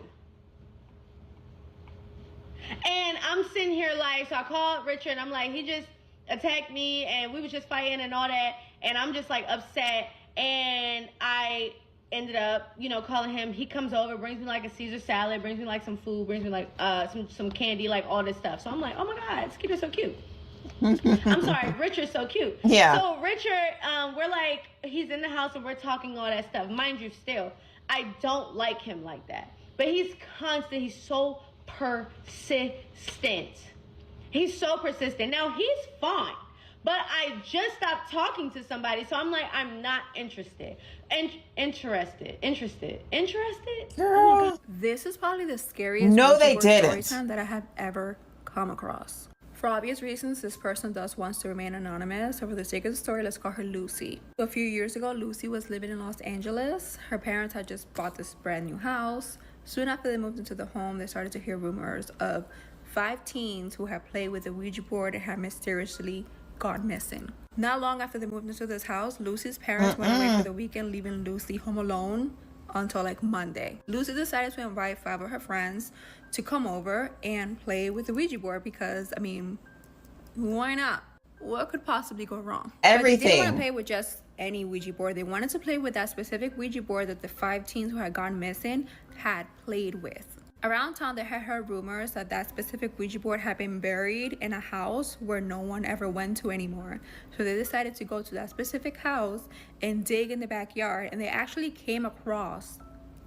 F: And I'm sitting here so I called Richard, and I'm like, he just attacked me, and we was just fighting and all that, and I'm just upset, and I ended up, calling him. He comes over, brings me a Caesar salad, brings me some food, brings me some candy, all this stuff. So I'm like, oh my God, Skeeter's so cute. I'm sorry, Richard's so cute.
A: Yeah.
F: So Richard, we're he's in the house and we're talking all that stuff. Mind you, still, I don't like him like that, but he's constant. He's so persistent. He's so persistent. Now, he's fine, but I just stopped talking to somebody, so I'm I'm not interested. Interested?
A: Girl.
G: This is probably the scariest
A: No, they
G: story
A: didn't.
G: time that I have ever come across. For obvious reasons, this person wants to remain anonymous, so for the sake of the story, let's call her Lucy. So a few years ago, Lucy was living in Los Angeles. Her parents had just bought this brand new house. Soon after they moved into the home, they started to hear rumors of 5 teens who had played with the Ouija board and had mysteriously gone missing. Not long after they moved into this house, Lucy's parents went away for the weekend, leaving Lucy home alone until Monday. Lucy decided to invite 5 of her friends to come over and play with the Ouija board because, why not? What could possibly go wrong?
A: Everything.
G: But they didn't want to play with just any Ouija board. They wanted to play with that specific Ouija board that the 5 teens who had gone missing had played with. Around town, they had heard rumors that specific Ouija board had been buried in a house where no one ever went to anymore. So they decided to go to that specific house and dig in the backyard, and they actually came across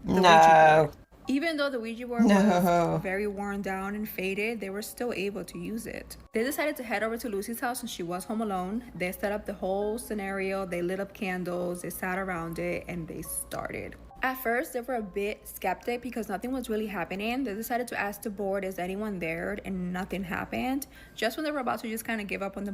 G: the Ouija board. Even though the Ouija board was very worn down and faded, they were still able to use it. They decided to head over to Lucy's house since she was home alone. They set up the whole scenario. They lit up candles. They sat around it, and they started. At first, they were a bit skeptic because nothing was really happening. They decided to ask the board, is anyone there? And nothing happened. Just when they were about to just kind of give up on the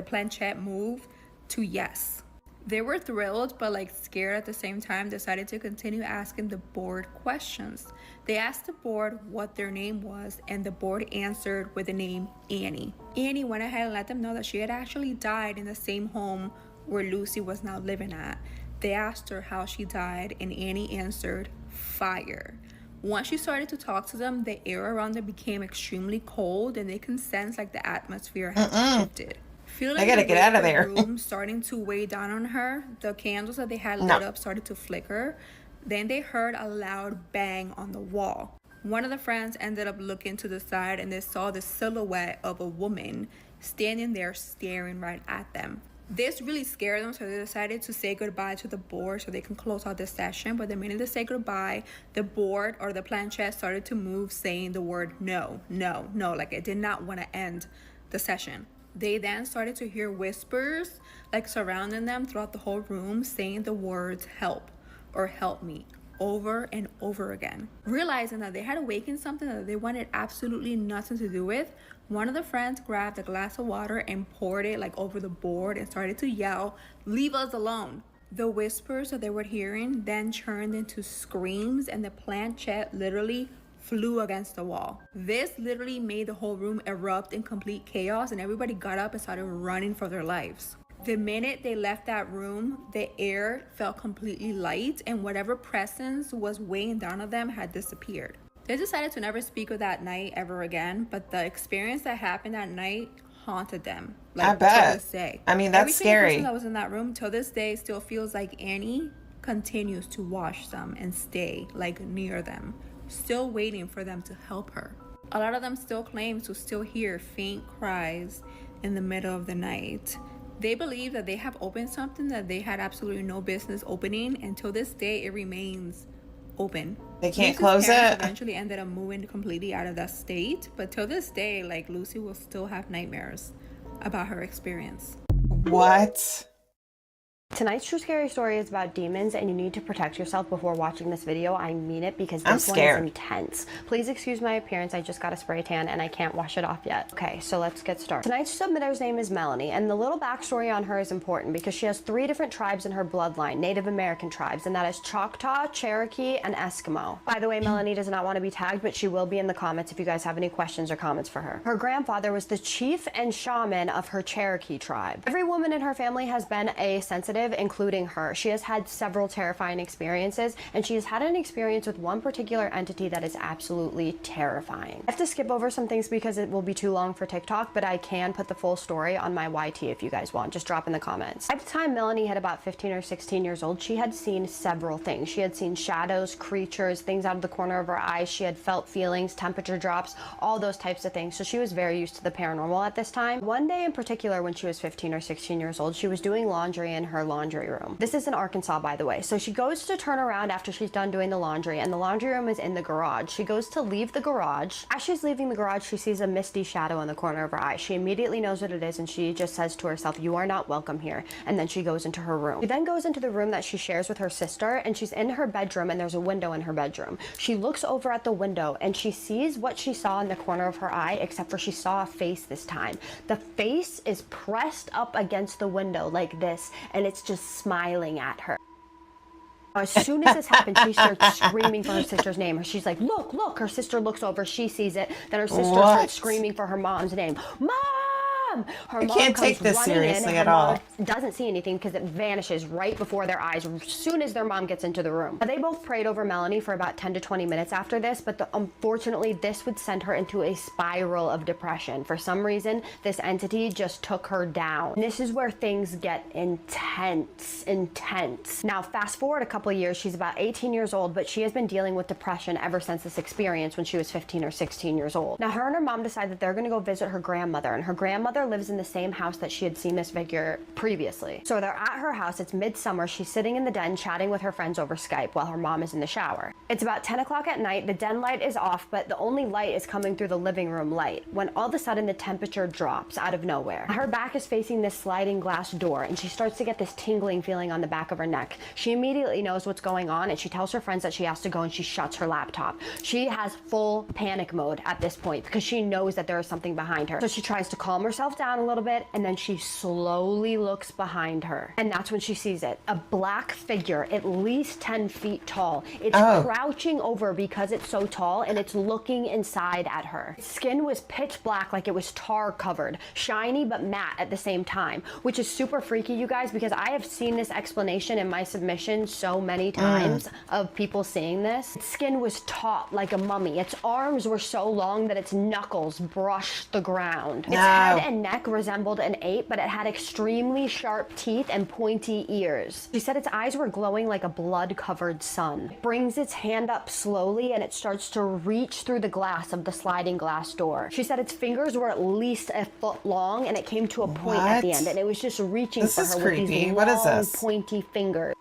G: planchette moved to yes. They were thrilled, but scared at the same time, decided to continue asking the board questions. They asked the board what their name was, and the board answered with the name Annie. Annie went ahead and let them know that she had actually died in the same home where Lucy was now living at. They asked her how she died, and Annie answered, fire. Once she started to talk to them, the air around them became extremely cold, and they could sense the atmosphere had shifted. Feeling
A: I gotta get out of there.
G: Room starting to weigh down on her, the candles that they had lit up started to flicker. Then they heard a loud bang on the wall. One of the friends ended up looking to the side, and they saw the silhouette of a woman standing there staring right at them. This really scared them, so they decided to say goodbye to the board so they can close out the session. But the minute they say goodbye, the board or the planchette started to move, saying the word no, no, no, it did not want to end the session. They then started to hear whispers surrounding them throughout the whole room, saying the words help or help me over and over again. Realizing that they had awakened something that they wanted absolutely nothing to do with, one of the friends grabbed a glass of water and poured it like over the board and started to yell, "Leave us alone." The whispers that they were hearing then turned into screams, and the planchette literally flew against the wall. This literally made the whole room erupt in complete chaos, and everybody got up and started running for their lives. The minute they left that room, the air felt completely light, and whatever presence was weighing down on them had disappeared. They decided to never speak of that night ever again, but the experience that happened that night haunted them. Like,
A: I bet.
G: to this day.
A: I mean, that's
G: Every single
A: scary.
G: person that was in that room till this day still feels like Annie continues to watch them and stay like near them, still waiting for them to help her. A lot of them still claim to still hear faint cries in the middle of the night. They believe that they have opened something that they had absolutely no business opening, and till this day it remains open.
A: They can't
G: Lucy's
A: close
G: parents
A: it?
G: eventually ended up moving completely out of that state, but till this day, like, Lucy will still have nightmares about her experience.
A: What?
C: Tonight's true scary story is about demons, and you need to protect yourself before watching this video. I mean it, because
A: I'm
C: this one
A: scared.
C: is intense. Please excuse my appearance. I just got a spray tan and I can't wash it off yet. Okay, so let's get started. Tonight's submitter's name is Melanie, and the little backstory on her is important because she has 3 different tribes in her bloodline, Native American tribes, and that is Choctaw, Cherokee, and Eskimo. By the way, Melanie does not want to be tagged, but she will be in the comments if you guys have any questions or comments for her. Her grandfather was the chief and shaman of her Cherokee tribe. Every woman in her family has been a sensitive, including her. She has had several terrifying experiences, and she has had an experience with one particular entity that is absolutely terrifying. I have to skip over some things because it will be too long for TikTok, but I can put the full story on my YT if you guys want. Just drop in the comments. At the time Melanie had about 15 or 16 years old, she had seen several things. She had seen shadows, creatures, things out of the corner of her eyes. She had felt feelings, temperature drops, all those types of things. So she was very used to the paranormal at this time. One day in particular, when she was 15 or 16 years old, she was doing laundry in her laundry room. This is in Arkansas, by the way. So she goes to turn around after she's done doing the laundry, and the laundry room is in the garage. She goes to leave the garage. As she's leaving the garage, she sees a misty shadow in the corner of her eye. She immediately knows what it is, and she just says to herself, "You are not welcome here." And then she goes into her room. She then goes into the room that she shares with her sister, and she's in her bedroom, and there's a window in her bedroom. She looks over at the window, and she sees what she saw in the corner of her eye, except for she saw a face this time. The face is pressed up against the window like this, and it's just smiling at her. As soon as this happens, she starts screaming for her sister's name. She's like, "Look, look." Her sister looks over, she sees it. Then her sister starts screaming for her mom's name. "Mom!" Her mom
A: can't
C: comes
A: take this
C: running
A: seriously
C: in.
A: at
C: Her
A: all.
C: mom doesn't see anything because it vanishes right before their eyes as soon as their mom gets into the room. Now, they both prayed over Melanie for about 10 to 20 minutes after this, but unfortunately this would send her into a spiral of depression. For some reason, this entity just took her down. And this is where things get intense. Now, fast forward a couple of years, she's about 18 years old, but she has been dealing with depression ever since this experience when she was 15 or 16 years old. Now, her and her mom decide that they're going to go visit her grandmother, and her grandmother lives in the same house that she had seen this figure previously. So they're at her house. It's midsummer. She's sitting in the den chatting with her friends over Skype while her mom is in the shower. It's about 10 o'clock at night. The den light is off, but the only light is coming through the living room light, when all of a sudden the temperature drops out of nowhere. Her back is facing this sliding glass door, and she starts to get this tingling feeling on the back of her neck. She immediately knows what's going on, and she tells her friends that she has to go, and she shuts her laptop. She has full panic mode at this point because she knows that there is something behind her. So she tries to calm herself down a little bit, and then she slowly looks behind her. And that's when she sees it. A black figure, at least 10 feet tall. It's crouching over because it's so tall, and it's looking inside at her. Its skin was pitch black, like it was tar covered, shiny but matte at the same time, which is super freaky, you guys, because I have seen this explanation in my submission so many times of people seeing this. Its skin was taut like a mummy. Its arms were so long that its knuckles brushed the ground. Its head and neck resembled an ape, but it had extremely sharp teeth and pointy ears. She said its eyes were glowing like a blood-covered sun. It brings its hand up slowly, and it starts to reach through the glass of the sliding glass door. She said its fingers were at least a foot long, and it came to a point at the end, and it was just reaching for her with these long, pointy fingers.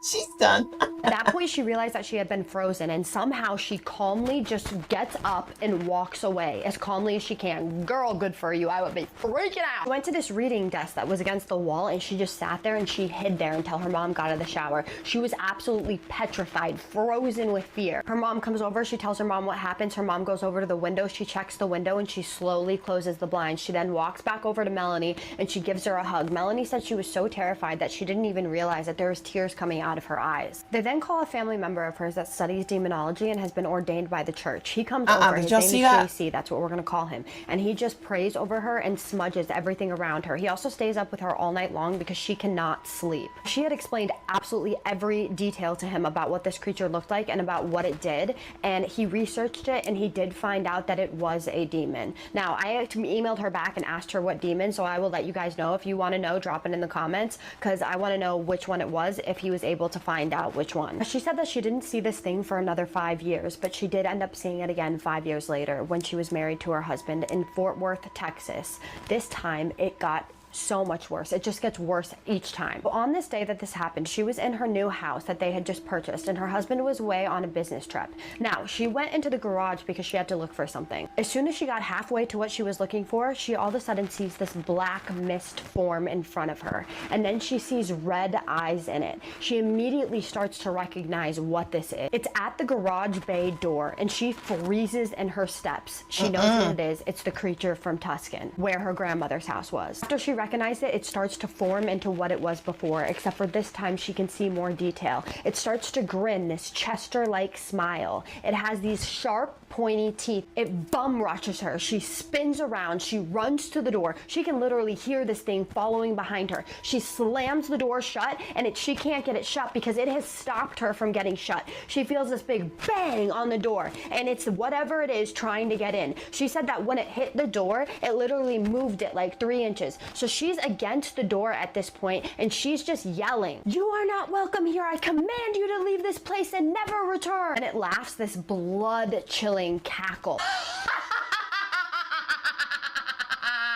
A: She's done.
C: At that point, she realized that she had been frozen, and somehow she calmly just gets up and walks away as calmly as she can. Girl, good for you. I would be freaking out. She went to this reading desk that was against the wall, and she just sat there and she hid there until her mom got out of the shower. She was absolutely petrified, frozen with fear. Her mom comes over. She tells her mom what happens. Her mom goes over to the window. She checks the window, and she slowly closes the blinds. She then walks back over to Melanie, and she gives her a hug. Melanie said she was so terrified that she didn't even realize that there was tears coming out of her eyes. They then call a family member of hers that studies demonology and has been ordained by the church. He comes over, his name is JC, that's what we're gonna call him, and he just prays over her and smudges everything around her. He also stays up with her all night long because she cannot sleep. She had explained absolutely every detail to him about what this creature looked like and about what it did, and he researched it and he did find out that it was a demon. Now, I emailed her back and asked her what demon, so I will let you guys know. If you want to know, drop it in the comments, because I want to know which one it was, if he was able to find out which one. She said that she didn't see this thing for another 5 years, but she did end up seeing it again 5 years later when she was married to her husband in Fort Worth, Texas. This time it got so much worse. It just gets worse each time. On this day that this happened, she was in her new house that they had just purchased, and her husband was away on a business trip. Now, she went into the garage because she had to look for something. As soon as she got halfway to what she was looking for, she all of a sudden sees this black mist form in front of her, and then she sees red eyes in it. She immediately starts to recognize what this is. It's at the garage bay door, and she freezes in her steps. She knows what it is. It's the creature from Tuscan, where her grandmother's house was. After she recognized it, it starts to form into what it was before, except for this time she can see more detail. It starts to grin, this Chester-like smile. It has these sharp, pointy teeth. It bum rushes her. She spins around. She runs to the door. She can literally hear this thing following behind her. She slams the door shut, and she can't get it shut because it has stopped her from getting shut. She feels this big bang on the door, and it's whatever it is trying to get in. She said that when it hit the door, it literally moved it like 3 inches. So she's against the door at this point, and she's just yelling, "You are not welcome here. I command you to leave this place and never return." And it laughs this blood-chilling cackle.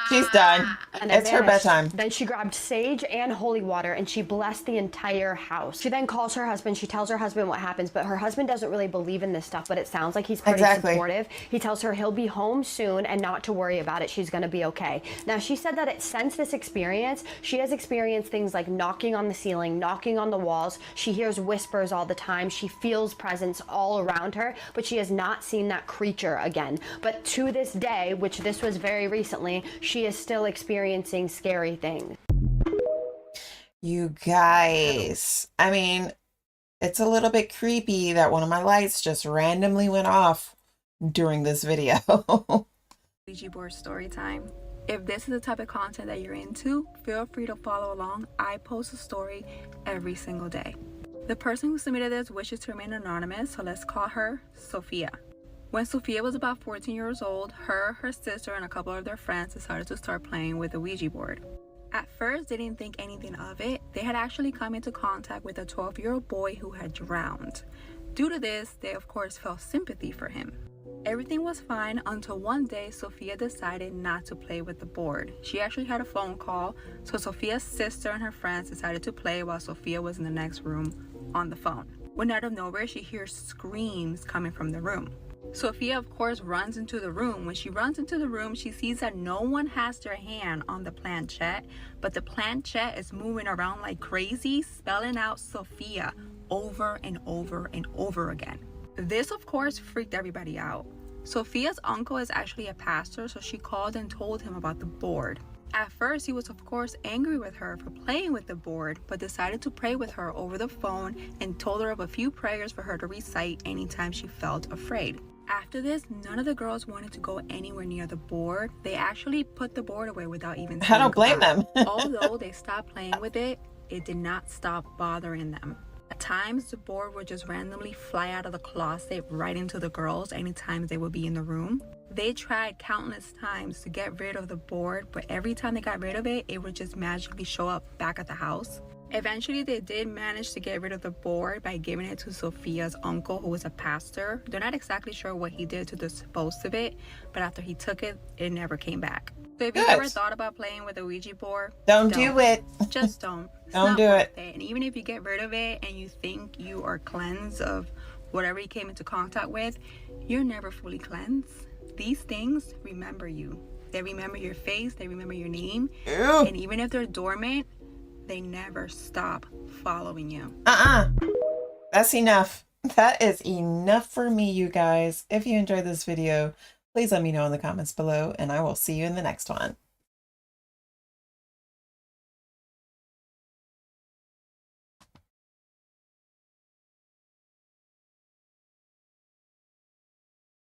A: She's done.
C: And
A: It's her
C: vanished.
A: bedtime.
C: Then she grabbed sage and holy water and she blessed the entire house. She then calls her husband. She tells her husband what happens, but her husband doesn't really believe in this stuff, but it sounds like he's pretty supportive. He tells her he'll be home soon and not to worry about it. She's going to be okay. Now, she said that since this experience, she has experienced things like knocking on the ceiling, knocking on the walls. She hears whispers all the time. She feels presence all around her, but she has not seen that creature again. But to this day, which this was very recently, she is still experiencing scary things.
A: You guys, I mean, it's a little bit creepy that one of my lights just randomly went off during this video.
G: Ouija board story time. If this is the type of content that you're into, feel free to follow along. I post a story every single day. The person who submitted this wishes to remain anonymous, so let's call her Sophia. When Sophia was about 14 years old, her sister, and a couple of their friends decided to start playing with the Ouija board. At first, they didn't think anything of it. They had actually come into contact with a 12-year-old boy who had drowned. Due to this, they of course felt sympathy for him. Everything was fine until one day Sophia decided not to play with the board. She actually had a phone call, so Sophia's sister and her friends decided to play while Sophia was in the next room on the phone. When out of nowhere, she hears screams coming from the room. Sophia, of course, runs into the room. When she runs into the room, she sees that no one has their hand on the planchette, but the planchette is moving around like crazy, spelling out Sophia over and over and over again. This, of course, freaked everybody out. Sophia's uncle is actually a pastor, so she called and told him about the board. At first, he was of course angry with her for playing with the board, but decided to pray with her over the phone and told her of a few prayers for her to recite anytime she felt afraid. After this, none of the girls wanted to go anywhere near the board. They actually put the board away without even saying
A: I don't blame
G: goodbye.
A: them.
G: Although they stopped playing with it, it did not stop bothering them. At times, the board would just randomly fly out of the closet right into the girls anytime they would be in the room. They tried countless times to get rid of the board, but every time they got rid of it, it would just magically show up back at the house. Eventually, they did manage to get rid of the board by giving it to Sophia's uncle, who was a pastor. They're not exactly sure what he did to dispose of it, but after he took it, it never came back. So if you ever thought about playing with a Ouija board,
A: Don't do it.
G: Just don't.
A: Don't
G: not
A: do
G: worth
A: it.
G: And even if you get rid of it and you think you are cleansed of whatever you came into contact with, you're never fully cleansed. These things remember you. They remember your face, they remember your name.
A: Ew.
G: And even if they're dormant, they never stop following you.
A: That's enough. That is enough for me, you guys. If you enjoyed this video, please let me know in the comments below, and I will see you in the next one.